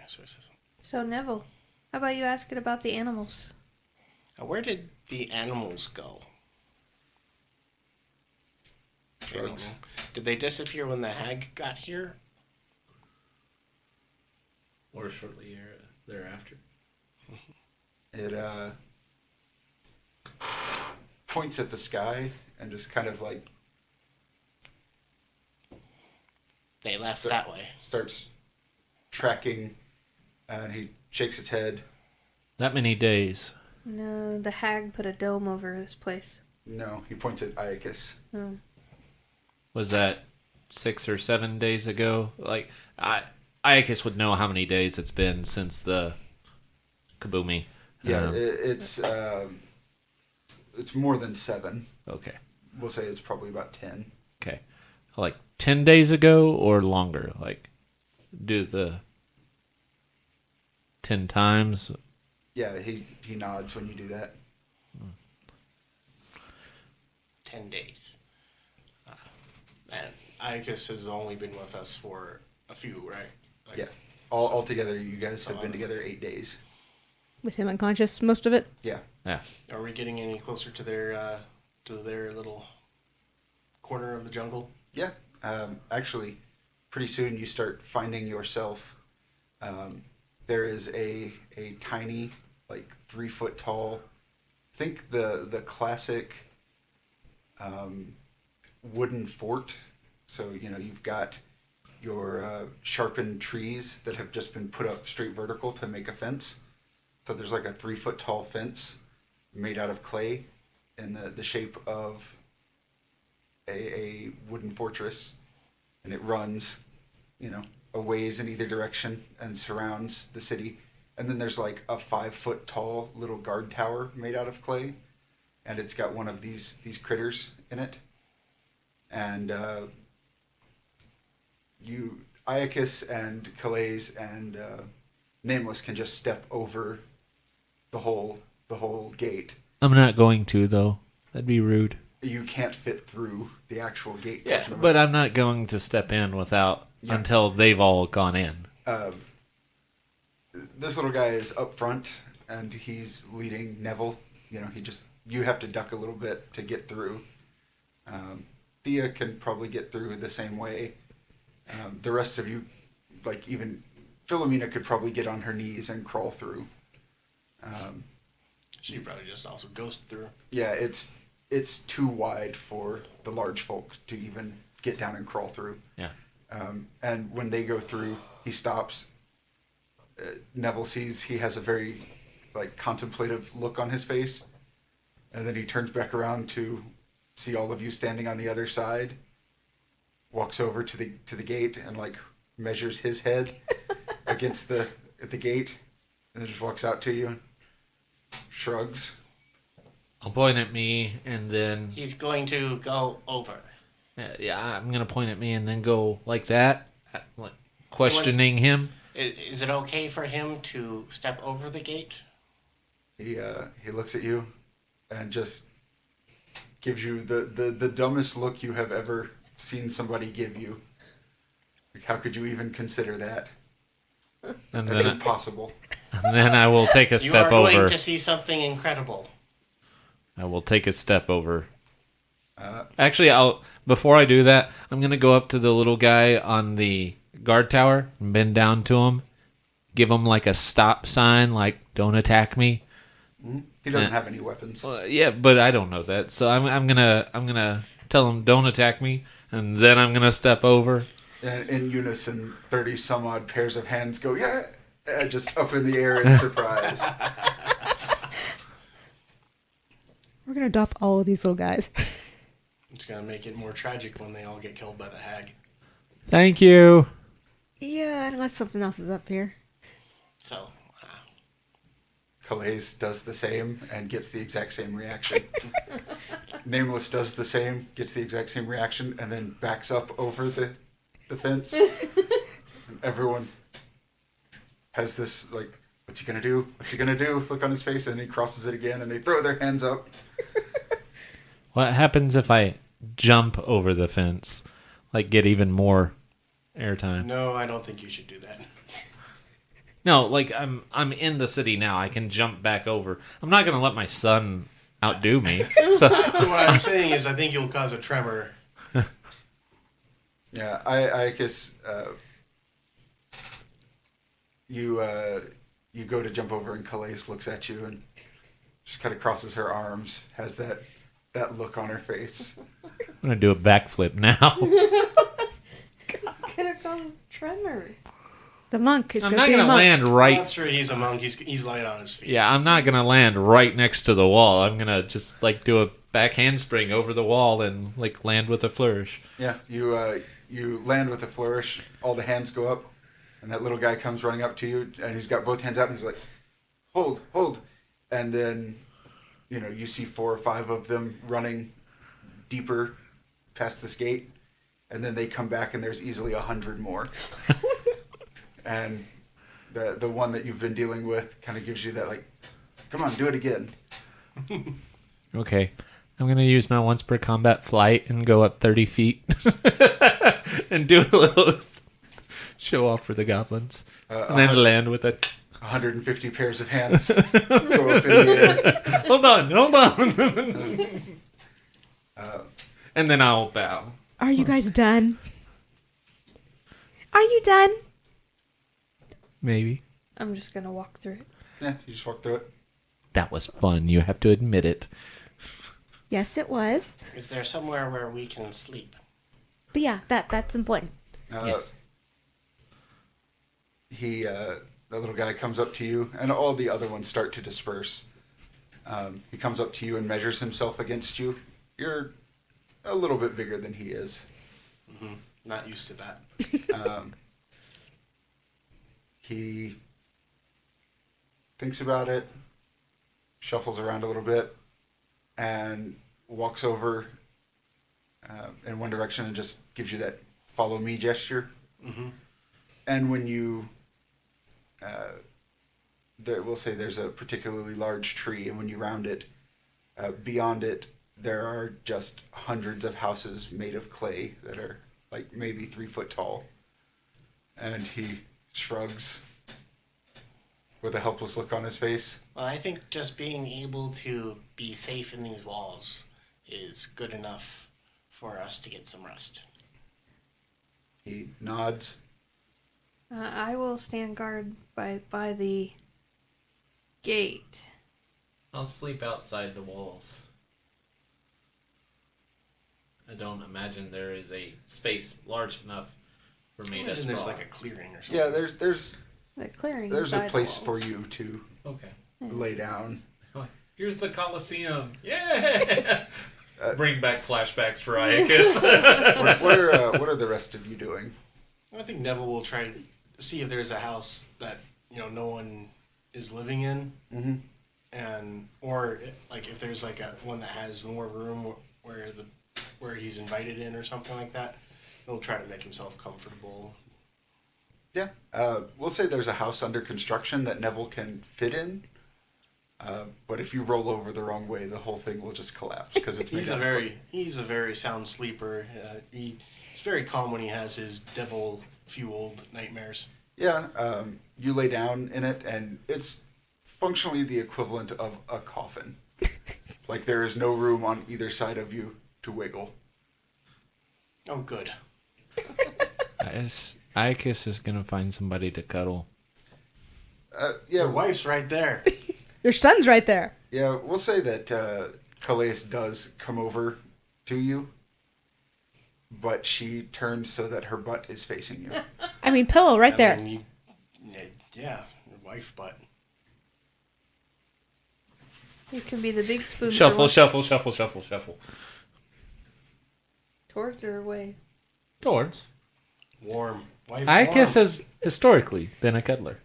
so it says, So Neville, how about you ask it about the animals? where did the animals go? Shrugs. Did they disappear when the hag got here? Or shortly thereafter. It points at the sky and just kind of like They left So- that way. starts tracking, and he shakes its head. That many days. No, the hag put a dome over this place. No, he points at Iocus. Oh. Was that 6 or 7 days ago? Like, Iocus would know how many days it's been since the kaboomy. Yeah, Um, it's more than 7. Okay. We'll say it's probably about 10. Okay. Like 10 days ago or longer? Like, do the 10 times? Yeah, he nods when you do that. 10 days. And Iocus has only been with us for a few, right? Like, Yeah. Altogether, you guys have been together 8 days. With him unconscious, most of it. Yeah. Yeah. Are we getting any closer to their little corner of the jungle? Yeah. Actually, pretty soon you start finding yourself. There is a tiny, like 3 foot tall. Think the classic wooden fort. So you've got your sharpened trees that have just been put up straight vertical to make a fence. So there's like a 3 foot tall fence made out of clay in the shape of a wooden fortress, and it runs, a ways in either direction and surrounds the city. And then there's like a 5 foot tall little guard tower made out of clay, and it's got one of these critters in it. And Iocus and Calaise and Nameless can just step over the whole gate. I'm not going to, though. That'd be rude. You can't fit through the actual gate Yeah, portion of but it. I'm not going to step in without Yeah. until they've all gone in. This little guy is up front, and he's leading Neville. You have to duck a little bit to get through. Thea can probably get through the same way. The rest of you, like even Philomena, could probably get on her knees and crawl through. She probably just also goes through. Yeah, it's too wide for the large folk to even get down and crawl through. Yeah. And when they go through, he stops Neville sees he has a very contemplative look on his face, and then he turns back around to see all of you standing on the other side. Walks over to the gate and measures his head against the gate, and then just walks out to you, shrugs. I'll point at me and then He's going to go over. yeah, I'm gonna point at me and then go like that, questioning him. Is it okay for him to step over the gate? He looks at you and just gives you the dumbest look you have ever seen somebody give you. How could you even consider that? And That's then, impossible. and then I will take a You step are going over. to see something incredible. I will take a step over. Actually, before I do that, I'm gonna go up to the little guy on the guard tower and bend down to him, give him a stop sign, "Don't attack me." He doesn't have any weapons. Yeah, but I don't know that, so I'm gonna tell him, "Don't attack me," and then I'm gonna step over. And in unison, 30 some odd pairs of hands go, yeah, just up in the air in surprise. We're gonna adopt all of these little guys. It's going to make it more tragic when they all get killed by the hag. Thank you. Yeah, unless something else is up here. So, Calaise does the same and gets the exact same reaction. Nameless does the same, gets the exact same reaction, and then backs up over the fence. And everyone has this, what's he gonna do? What's he gonna do? Look on his face, and he crosses it again, and they throw their hands up. What happens if I jump over the fence? Get even more airtime? no, I don't think you should do that. No, I'm in the city now. I can jump back over. I'm not gonna let my son outdo me. So What I'm saying is I think you'll cause a tremor. Yeah, Iocus, you go to jump over, and Calaise looks at you and just kind of crosses her arms, has that look on her face. I'm gonna do a backflip now. Could have caused tremor. The monk is I'm gonna not be a gonna monk. land Well, right. that's true. He's a monk. He's light on his feet. Yeah, I'm not gonna land right next to the wall. I'm gonna just do a back handspring over the wall and land with a flourish. Yeah, you land with a flourish. All the hands go up, and that little guy comes running up to you, and he's got both hands out, and he's like, "Hold!" And then, you see 4 or 5 of them running deeper past this gate, and then they come back, and there's easily 100 more. And the one that you've been dealing with kind of gives you that come on, do it again. Okay. I'm going to use my once per combat flight and go up 30 feet and do a little show off for the goblins. And then land with it. 150 pairs of hands go up in the air. Hold on. And then I'll bow. Are you guys done? Are you done? Maybe. I'm just gonna walk through it. Yeah, you just walk through it. That was fun. You have to admit it. Yes, it was. Is there somewhere where we can sleep? But yeah, that's important. Yes. The little guy comes up to you, and all the other ones start to disperse. He comes up to you and measures himself against you. You're a little bit bigger than he is. Mm-hmm. Not used to that. He thinks about it, shuffles around a little bit, and walks over in one direction and just gives you that follow me gesture. Mm-hmm. And when you, we'll say there's a particularly large tree, and when you round it, beyond it, there are just hundreds of houses made of clay that are maybe 3 foot tall. And he shrugs with a helpless look on his face. Well, I think just being able to be safe in these walls is good enough for us to get some rest. He nods. I will stand guard by the gate. I'll sleep outside the walls. I don't imagine there is a space large enough for me to Imagine sprawl. there's a clearing or something. Yeah, there's The clearing. There's a inside the place walls. for you to Okay. lay down. Here's the Coliseum. Yeah. Bring back flashbacks for Iocus. What are the rest of you doing? I think Neville will try to see if there's a house that no one is living in, Mm-hmm. and or like if there's like one that has more room where he's invited in or something like that. He'll try to make himself comfortable. Yeah. We'll say there's a house under construction that Neville can fit in. But if you roll over the wrong way, the whole thing will just collapse because it's made He's a very sound sleeper. He's very calm when he has his devil-fueled nightmares. Yeah. You lay down in it, and it's functionally the equivalent of a coffin. Like there is no room on either side of you to wiggle. Oh, good. Iocus is gonna find somebody to cuddle. Yeah. Your wife's right there. Your son's right there. Yeah. We'll say that Calaise does come over to you, but she turns so that her butt is facing you. I mean, pillow right there. Yeah, your wife butt. You can be the big spoon. Shuffle, for shuffle, shuffle, shuffle, shuffle. Towards or away? Towards. Warm. Wife Iocus warm. has historically been a cuddler.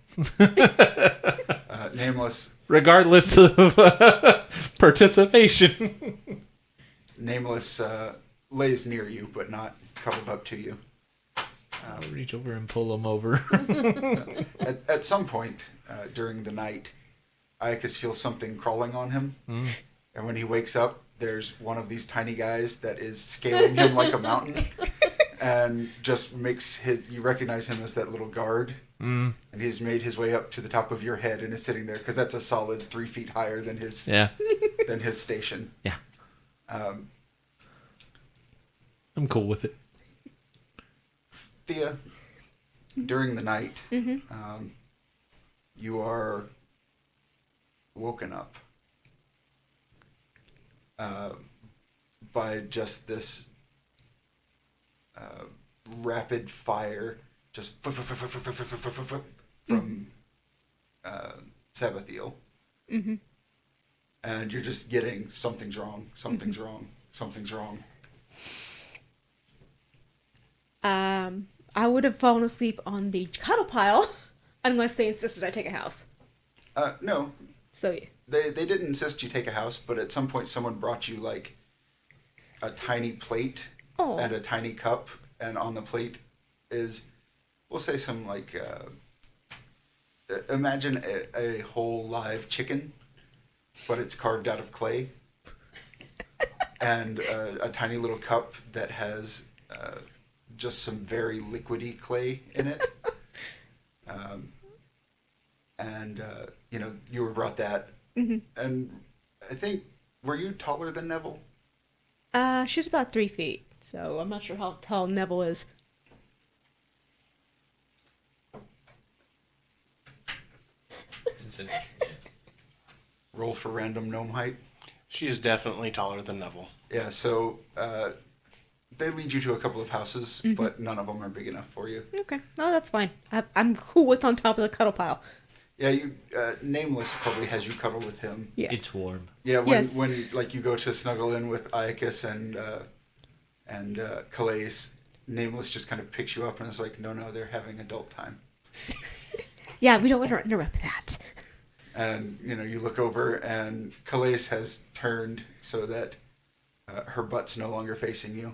Nameless. Regardless of participation. Nameless lays near you, but not cuddled up to you. I'll reach over and pull him over. At some point during the night, Iocus feels something crawling on him. Mm. And when he wakes up, there's one of these tiny guys that is scaling him like a mountain. And just you recognize him as that little guard. Mm. And he's made his way up to the top of your head and is sitting there because that's a solid 3 feet higher than his station. Yeah. Um, I'm cool with it. Thea, during the night, you are woken up by just this rapid fire, just from Sabathiel. Mm-hmm. And you're just getting something's wrong, something's wrong, something's wrong. I would have fallen asleep on the cuddle pile unless they insisted I take a house. No, So yeah. they didn't insist you take a house, but at some point someone brought you like a tiny plate Oh. and a tiny cup, and on the plate is, we'll say some like, imagine a whole live chicken, but it's carved out of clay, and a tiny little cup that has just some very liquidy clay in it. You were brought that. Mm-hmm. And I think, were you taller than Neville? She's about 3 feet, so I'm not sure how tall Neville is. Roll for random gnome height. She's definitely taller than Neville. Yeah, so they lead you to a couple of houses, but none of them are big enough for you. Okay, no, that's fine. I'm cool with on top of the cuddle pile. Yeah, you Nameless probably has you cuddle with him. Yeah. It's warm. Yeah, when Yes. when like you go to snuggle in with Iocus and Calaise, Nameless just kind of picks you up and is like, no, they're having adult time. Yeah, we don't want to interrupt that. And you look over and Calaise has turned so that her butt's no longer facing you.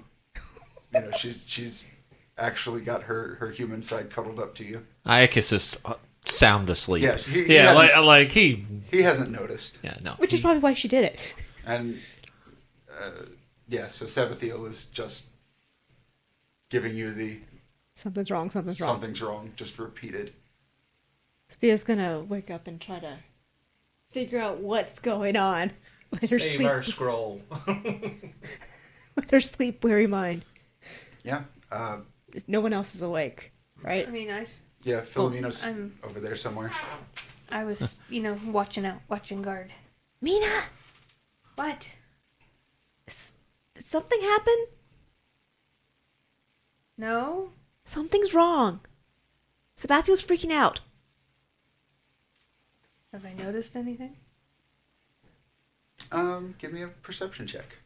She's actually got her human side cuddled up to you. Iocus is sound asleep. Yeah, he like he. He hasn't noticed. Yeah, no. Which is probably why she did it. And so Sabathiel is just giving you the Something's wrong, something's wrong. something's wrong, just repeated. Thea's gonna wake up and try to figure out what's going on with her Save sleep, our scroll. with her sleep-weary mind. Yeah. No one else is awake, right? I mean, Yeah, Philomena's I'm- over there somewhere. I was, watching guard. Mina, What? did something happen? No? Something's wrong. Sebastian was freaking out. Have I noticed anything? Give me a perception check.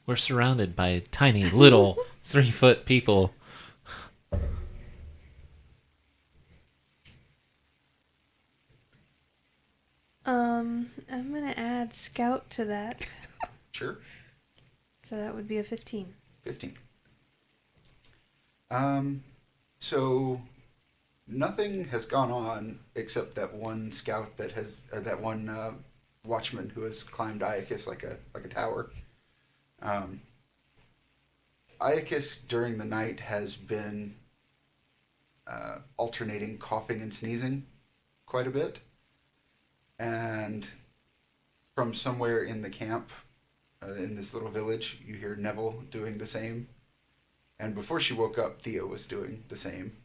We're surrounded by tiny little 3-foot people. I'm gonna add scout to that. Sure. So that would be a 15. 15. So nothing has gone on except that one scout that has, or that one watchman who has climbed Iocus like a tower. Iocus during the night has been alternating coughing and sneezing quite a bit, and from somewhere in the camp, in this little village, you hear Neville doing the same. And before she woke up, Thea was doing the same.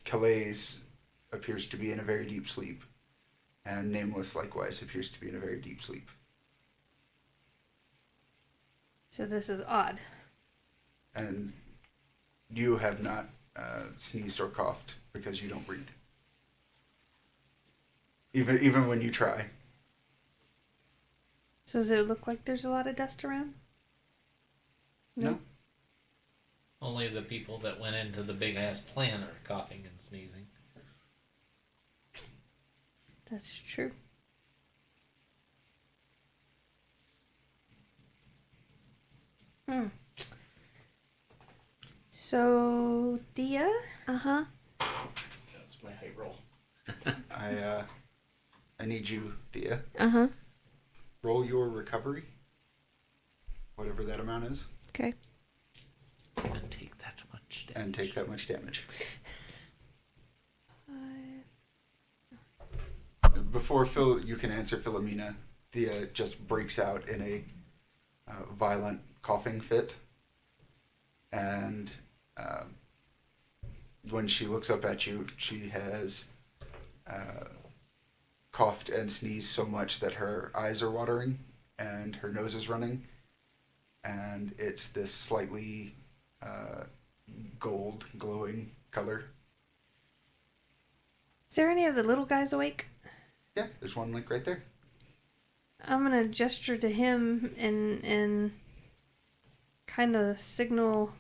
Calaise appears to be in a very deep sleep, and Nameless likewise appears to be in a very deep sleep. So this is odd. And you have not sneezed or coughed because you don't breathe. Even when you try. So does it look like there's a lot of dust around? No. Only the people that went into the big ass plant are coughing and sneezing. That's true. So, Thea? Uh-huh. That's my height roll. I need you, Thea. Uh-huh. Roll your recovery. Whatever that amount is. Okay. And take that much damage. And take that much damage. Before you can answer Philomena, Thea just breaks out in a violent coughing fit. And when she looks up at you, she has coughed and sneezed so much that her eyes are watering and her nose is running. And it's this slightly gold glowing color. Is there any of the little guys awake? Yeah, there's one link right there. I'm gonna gesture to him and kind of signal,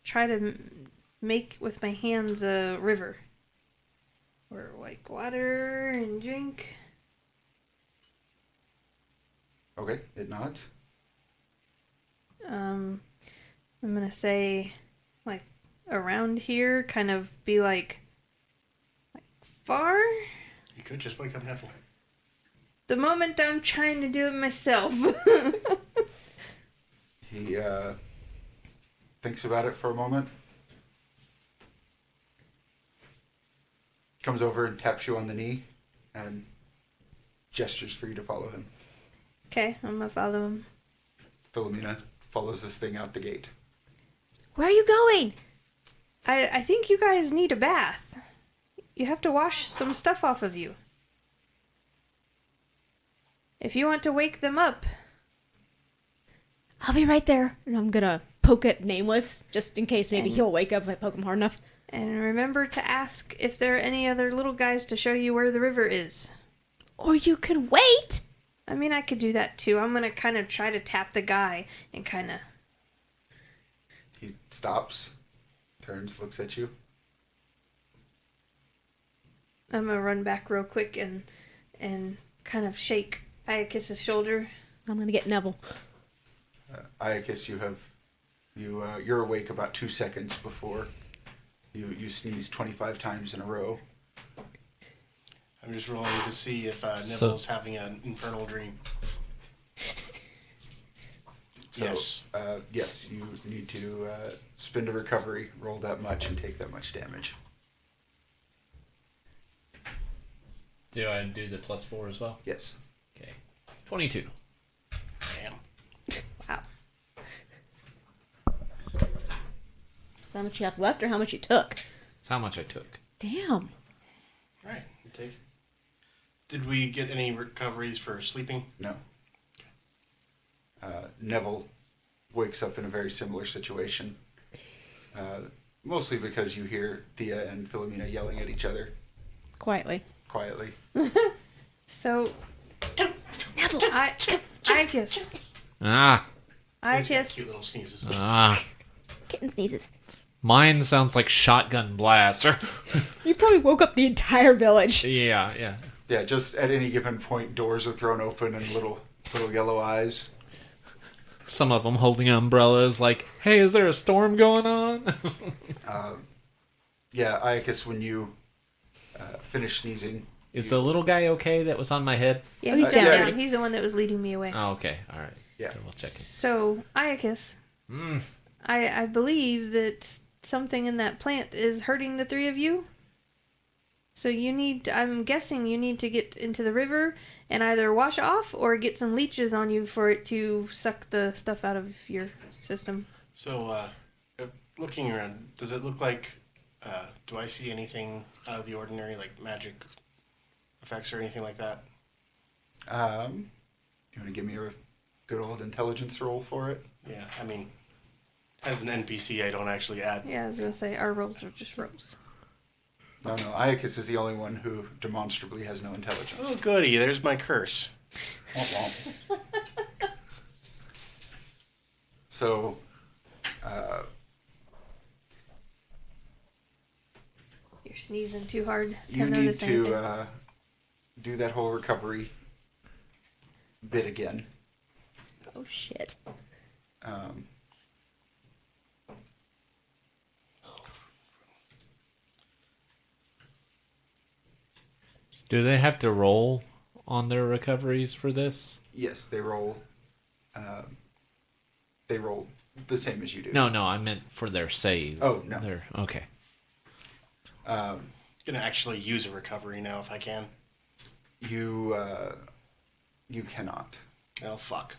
try to make with my hands a river. Or like water and drink. Okay, it nods. I'm gonna say, like, around here, kind of be like far. You could just wake up Neville. The moment I'm trying to do it myself. He thinks about it for a moment. Comes over and taps you on the knee and gestures for you to follow him. Okay, I'm gonna follow him. Philomena follows this thing out the gate. Where are you going? I think you guys need a bath. You have to wash some stuff off of you. If you want to wake them up. I'll be right there. And I'm gonna poke at Nameless, just in case maybe he'll wake up if I poke him hard enough. And remember to ask if there are any other little guys to show you where the river is. Or you could wait. I mean, I could do that too. I'm gonna kind of try to tap the guy and kind of... He stops, turns, looks at you. I'm gonna run back real quick and kind of shake Iocus' shoulder. I'm gonna get Neville. Iocus, you're awake about 2 seconds before you sneeze 25 times in a row. I'm just rolling to see if Neville's having an infernal dream. So, Yes. Yes, you need to spend a recovery, roll that much, and take that much damage. Do I do the +4 as well? Yes. Okay. 22. Damn. Wow. Is that how much you have left or how much you took? That's how much I took. Damn. Alright, you take. Did we get any recoveries for sleeping? No. Neville wakes up in a very similar situation. Mostly because you hear Thea and Philomena yelling at each other Quietly. quietly. So, Neville! Iocus. Ah, He's got Iocus. cute little sneezes. Kitten sneezes. mine sounds like shotgun blast. You probably woke up the entire village. Yeah. Yeah, just at any given point, doors are thrown open and little yellow eyes. Some of them holding umbrellas, like, "Hey, is there a storm going on?" Yeah, Iocus, when you finish sneezing, Is the little guy okay that was on my head? Yeah, he's yeah. down. He's the one that was leading me away. Oh, okay, all right. Yeah. We'll check it. So, Iocus, I believe that something in that plant is hurting the three of you. So I'm guessing you need to get into the river and either wash off or get some leeches on you for it to suck the stuff out of your system. So, looking around, does it look like, do I see anything out of the ordinary, like magic effects or anything like that? you want to give me a good old intelligence roll for it? Yeah, I mean, as an NPC, I don't actually add. Yeah, I was going to say, our rolls are just rolls. No, Iocus is the only one who demonstrably has no intelligence. Oh, goody, there's my curse. Womp womp. So, You're sneezing too hard to you need notice anything. to do that whole recovery bit again. Oh, shit. Do they have to roll on their recoveries for this? Yes, they roll. They roll the same as you do. No, I meant for their save. Oh, no. Okay. Gonna actually use a recovery now if I can. You cannot. Oh, fuck.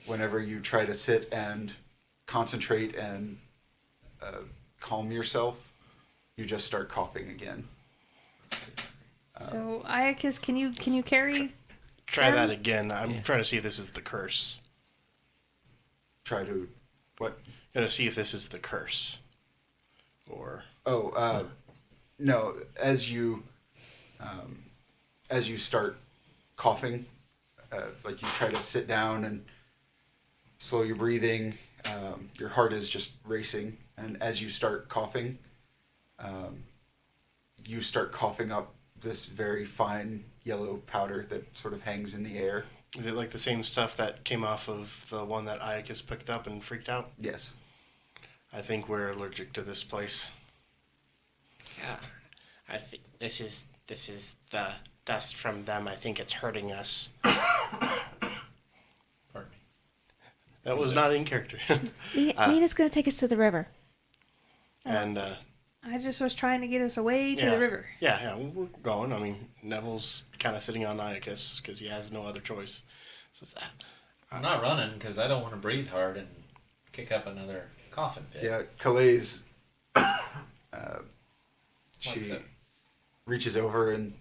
Whenever you try to sit and concentrate and calm yourself, you just start coughing again. So, Iocus, can you carry? Try that again. I'm trying to see if this is the curse. Try to what? Gonna see if this is the curse. Or No. As you start coughing, like you try to sit down and slow your breathing, your heart is just racing, and as you start coughing, you start coughing up this very fine yellow powder that sort of hangs in the air. is it like the same stuff that came off of the one that Iocus picked up and freaked out? Yes. I think we're allergic to this place. Yeah, I think this is the dust from them. I think it's hurting us. Pardon me. That was not in character. Nina's gonna take us to the river. And I just was trying to get us away to the river. Yeah, we're going. I mean, Neville's kind of sitting on Iocus because he has no other choice. So I'm not running because I don't want to breathe hard and kick up another coffin pit. Yeah, Calaise, she What's it? reaches over and,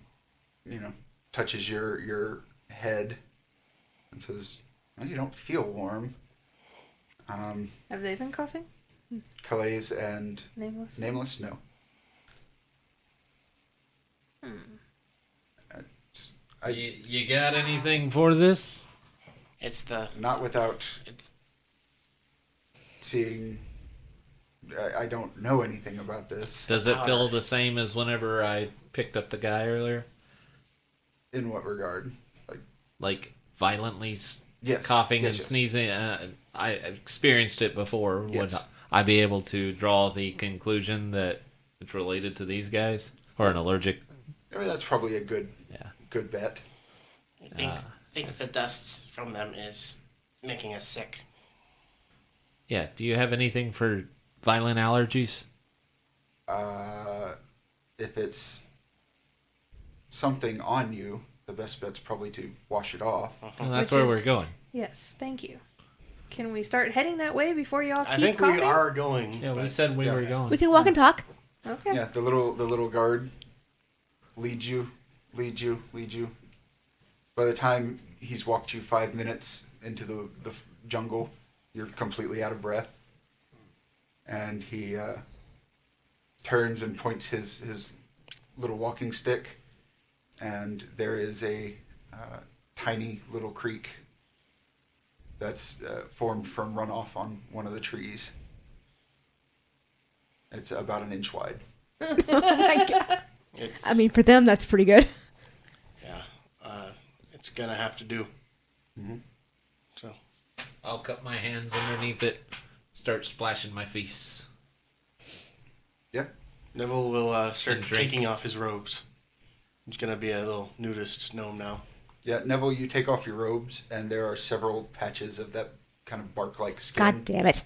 touches your head and says, well, you don't feel warm. Have they been coughing? Calaise and Nameless? Nameless, no. You got anything for this? It's the Not without it's seeing. I don't know anything about this. Does it feel the same as whenever I picked up the guy earlier? In what regard? Like violently Yes. coughing Yes, and yes. sneezing? I experienced it before. Yes. Would I be able to draw the conclusion that it's related to these guys? Or an allergic? I mean, that's probably a good bet. I think the dust from them is making us sick. Yeah. Do you have anything for violent allergies? If it's something on you, the best bet's probably to wash it off. Well, that's Which where is- we're going. Yes, thank you. Can we start heading that way before y'all keep I think coughing? we are going. Yeah, we but- said we Yeah. were going. We can walk and talk. Okay. Yeah, the little guard leads you. By the time he's walked you 5 minutes into the jungle, you're completely out of breath. And he turns and points his little walking stick, and there is a tiny little creek that's formed from runoff on one of the trees. It's about an inch wide. Oh my god. It's, I mean, for them, that's pretty good. yeah, it's gonna have to do. Mm-hmm. So, I'll cup my hands underneath it, start splashing my face. Yeah. Neville will start And drink. taking off his robes. He's gonna be a little nudist gnome now. Yeah, Neville, you take off your robes, and there are several patches of that kind of bark-like skin. God damn it.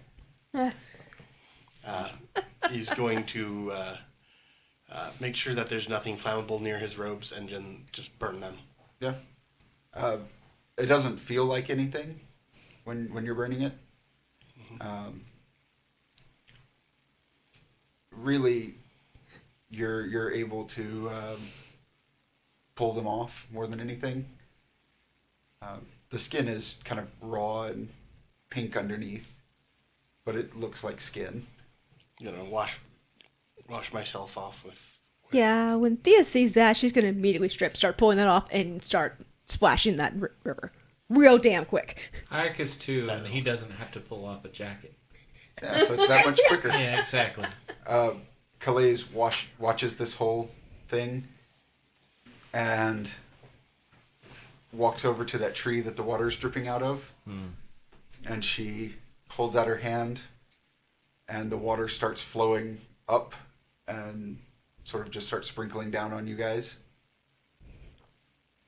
He's going to make sure that there's nothing flammable near his robes and then just burn them. Yeah. It doesn't feel like anything when you're burning it. Really, you're able to pull them off more than anything. The skin is kind of raw and pink underneath, but it looks like skin. You know, wash myself off with. Yeah, when Thea sees that, she's going to immediately start pulling that off, and start splashing that river. Real damn quick. Iocus too, and he doesn't have to pull off a jacket. Yeah, so it's that much quicker. Yeah, exactly. Calaise watches this whole thing and walks over to that tree that the water's dripping out of. And she holds out her hand, and the water starts flowing up and sort of just starts sprinkling down on you guys.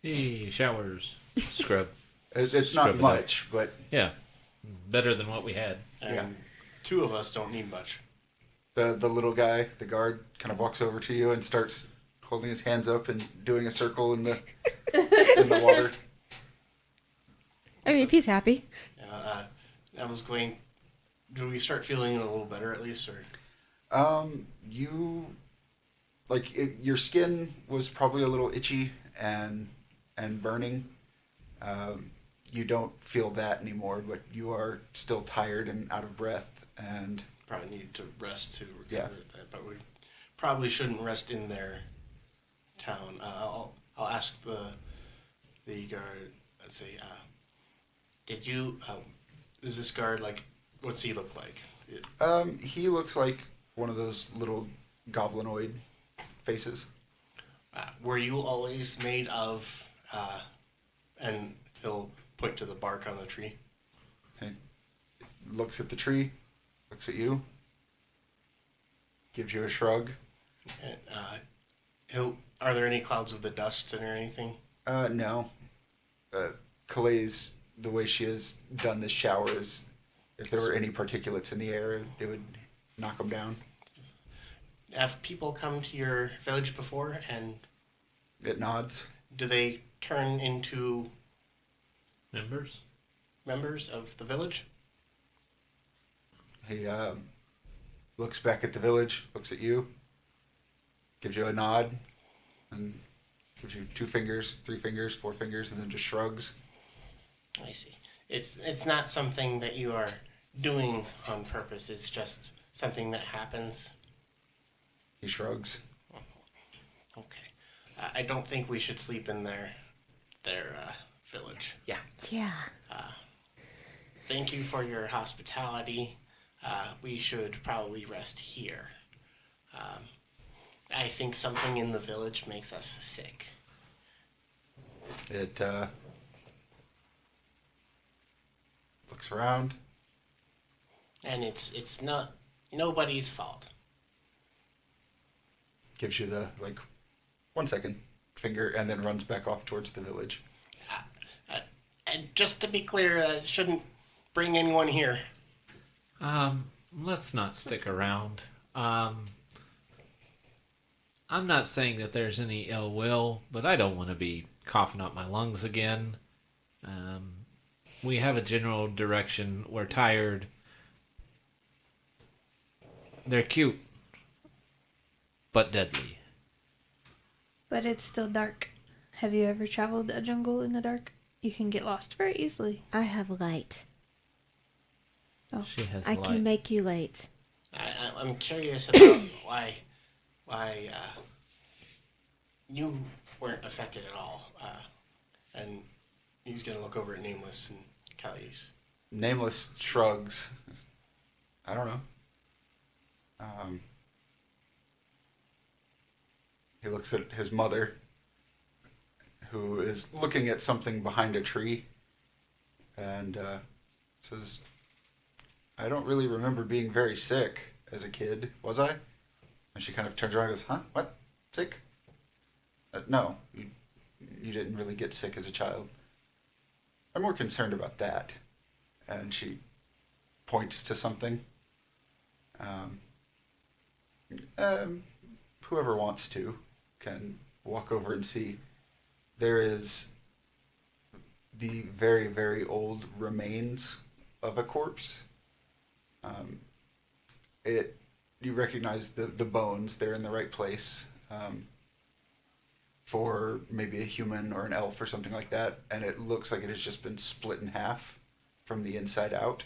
Hey, showers, scrub. It's Scrub not it up. much, but Yeah, better than what we had. And Yeah. two of us don't need much. the little guy, the guard, kind of walks over to you and starts holding his hands up and doing a circle in the water. I mean, if he's happy. I was going. Do we start feeling a little better at least, or? You your skin was probably a little itchy and burning. You don't feel that anymore, but you are still tired and out of breath, and Probably need to rest to recover Yeah. that, but we probably shouldn't rest in their town. I'll ask the guard. Let's see. Did you? Is this guard like? What's he look like? he looks like one of those little goblinoid faces. Were you always made of? And he'll point to the bark on the tree. He looks at the tree, looks at you, gives you a shrug. And, Are there any clouds of the dust or anything? No. Calaise, the way she has done this shower is, if there were any particulates in the air, it would knock them down. Have people come to your village before, and It nods. do they turn into Members? members of the village? He looks back at the village, looks at you, gives you a nod, and gives you 2 fingers, 3 fingers, 4 fingers, and then just shrugs. I see. It's not something that you are doing on purpose. It's just something that happens. He shrugs. Okay. I don't think we should sleep in their village. Yeah. Yeah. Thank you for your hospitality. We should probably rest here. I think something in the village makes us sick. It looks around. And it's not nobody's fault. Gives you the 1 second finger, and then runs back off towards the village. And just to be clear, shouldn't bring anyone here. Let's not stick around. I'm not saying that there's any ill will, but I don't want to be coughing up my lungs again. We have a general direction. We're tired. They're cute, but deadly. But it's still dark. Have you ever traveled a jungle in the dark? You can get lost very easily. I have light. Oh, She has I light. can make you late. I'm curious about why Why, you weren't affected at all. And he's going to look over at Nameless and Calaise. Nameless shrugs. I don't know. He looks at his mother, who is looking at something behind a tree, and says, I don't really remember being very sick as a kid, was I? And she kind of turns around and goes, huh? What? Sick? No, you didn't really get sick as a child. I'm more concerned about that. And she points to something. Whoever wants to can walk over and see. There is the very, very old remains of a corpse. You recognize the bones. They're in the right place for maybe a human or an elf or something like that. And it looks like it has just been split in half from the inside out.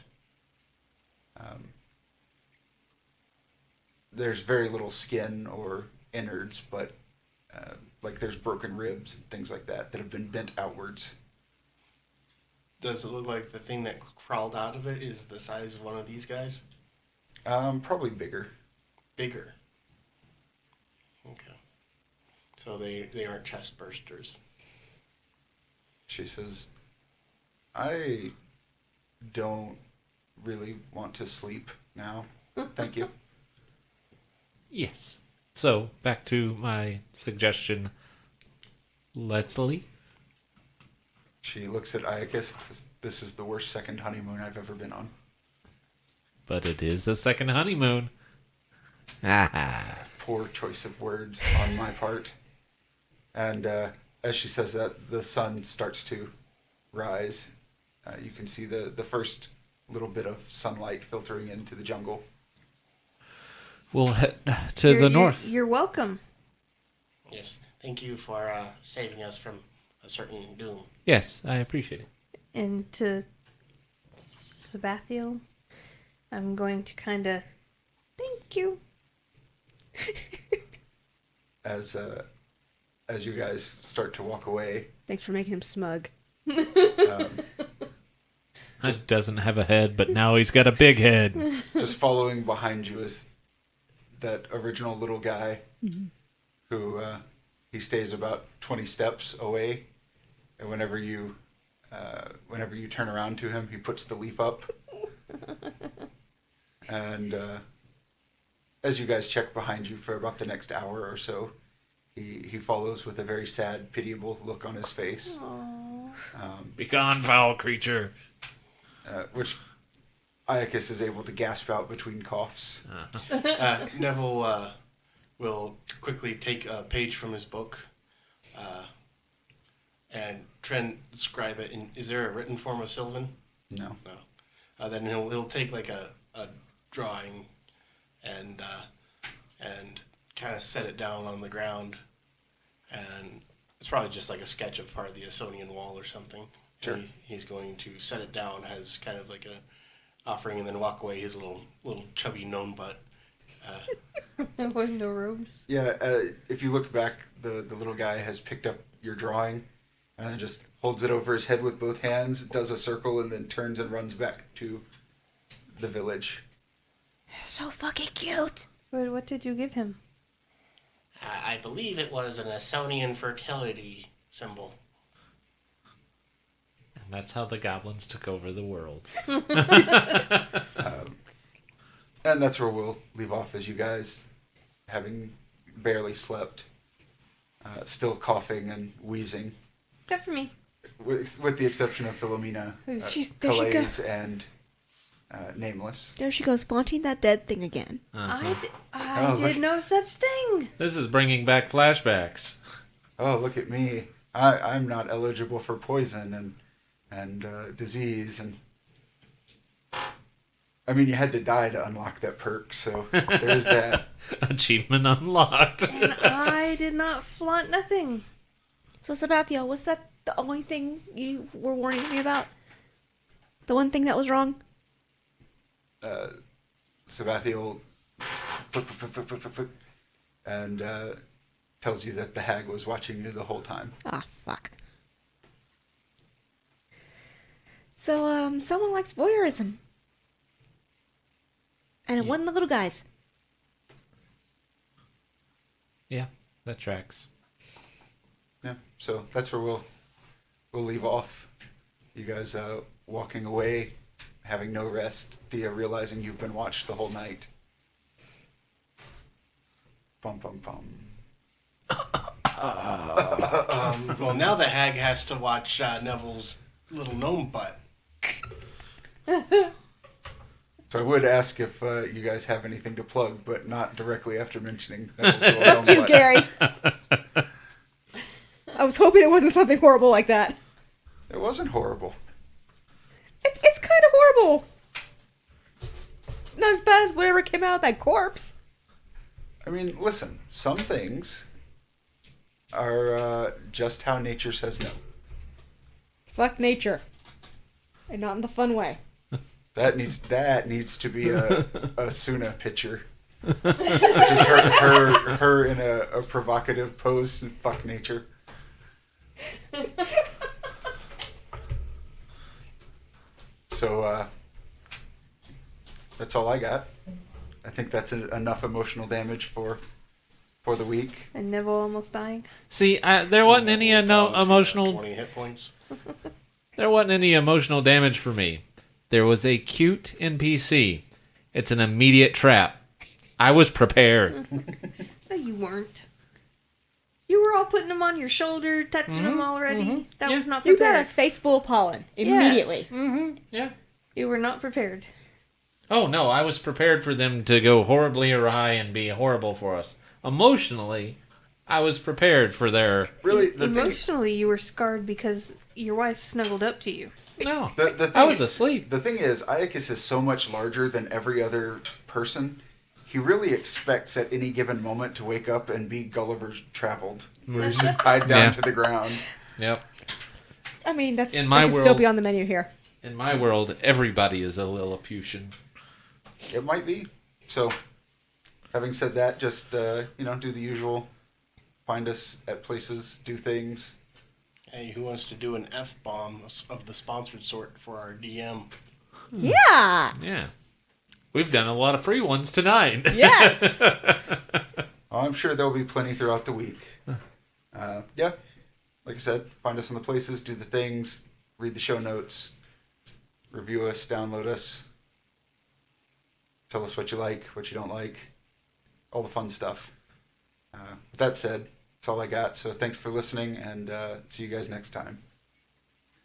There's very little skin or innards, but like there's broken ribs and things like that have been bent outwards. Does it look like the thing that crawled out of it is the size of one of these guys? Probably bigger. Bigger. Okay. So they aren't chest bursters. She says, I don't really want to sleep now. Thank you. Yes. So, back to my suggestion. Let's leave. She looks at Iocus and says, this is the worst second honeymoon I've ever been on. But it is a second honeymoon. Poor choice of words on my part. And as she says that, the sun starts to rise. You can see the first little bit of sunlight filtering into the jungle. We'll head to the north. You're welcome. Yes, thank you for saving us from a certain doom. Yes, I appreciate it. And to Sabathiel, I'm going to kind of thank you. As you guys start to walk away, Thanks for making him smug. Just doesn't have a head, but now he's got a big head. just following behind you is that original little guy who he stays about 20 steps away, and whenever you turn around to him, he puts the leaf up. And as you guys check behind you for about the next hour or so, he follows with a very sad, pitiable look on his face. Begone, foul creature. Which Iocus is able to gasp out between coughs. Neville will quickly take a page from his book and transcribe it. Is there a written form of Sylvan? No. No. Then he'll take like a drawing and kind of set it down on the ground, and it's probably just like a sketch of part of the Essonian wall or something. Sure. He's going to set it down as kind of like a offering, and then walk away his little chubby gnome butt. With no robes. Yeah, if you look back, the little guy has picked up your drawing and then just holds it over his head with both hands, does a circle, and then turns and runs back to the village. So fucking cute. What did you give him? I believe it was an Essonian fertility symbol. And that's how the goblins took over the world. And that's where we'll leave off, as you guys, having barely slept, still coughing and wheezing, Good for me. with the exception of Philomena, There she goes. Calaise, and Nameless. There she goes, flaunting that dead thing again. I Oh, did look. no such thing. This is bringing back flashbacks. Oh, look at me. I'm not eligible for poison and disease, and I mean, you had to die to unlock that perk, so there's that. Achievement unlocked. And I did not flaunt nothing. So, Sabathiel, was that the only thing you were warning me about? The one thing that was wrong? Sabathiel flip, and tells you that the hag was watching you the whole time. Ah, fuck. So, someone likes voyeurism. And one of the little guys. Yeah, that tracks. Yeah, so that's where we'll leave off. You guys walking away, having no rest. Thea realizing you've been watched the whole night. Bum bum bum. Well, now the hag has to watch Neville's little gnome butt. So I would ask if you guys have anything to plug, but not directly after mentioning Neville's little gnome Fuck you, butt. Gary. I was hoping it wasn't something horrible like that. It wasn't horrible. It's kind of horrible. Not as bad as whatever came out of that corpse. I mean, listen, some things are just how nature says no. Fuck nature. And not in the fun way. That needs to be a Suna picture. Just her in a provocative pose and fuck nature. So that's all I got. I think that's enough emotional damage for the week. And Neville almost dying. See, there wasn't any emotional. 20 hit points. There wasn't any emotional damage for me. There was a cute NPC. It's an immediate trap. I was prepared. No, you weren't. You were all putting them on your shoulder, touching them already. That was not You prepared. got a face full of pollen immediately. Mm-hmm. Yeah. You were not prepared. Oh no, I was prepared for them to go horribly awry and be horrible for us. Emotionally, I was prepared for their. Really, the thing. Emotionally, you were scarred because your wife snuggled up to you. No, The thing, I was asleep. The thing is, Iocus is so much larger than every other person. He really expects at any given moment to wake up and be Gulliver's Traveled, where he's just tied down Yeah. to the ground. Yep. I mean, that In my could still world- be on the menu here. In my world, everybody is a Lilliputian. It might be. So, having said that, just do the usual. Find us at places, do things. Hey, who wants to do an F-bomb of the sponsored sort for our DM? Yeah. Yeah. We've done a lot of free ones tonight. Yes. Oh, I'm sure there'll be plenty throughout the week. Yeah, like I said, find us on the places, do the things, read the show notes, review us, download us, tell us what you like, what you don't like, all the fun stuff. With that said, that's all I got. So thanks for listening, and see you guys next time.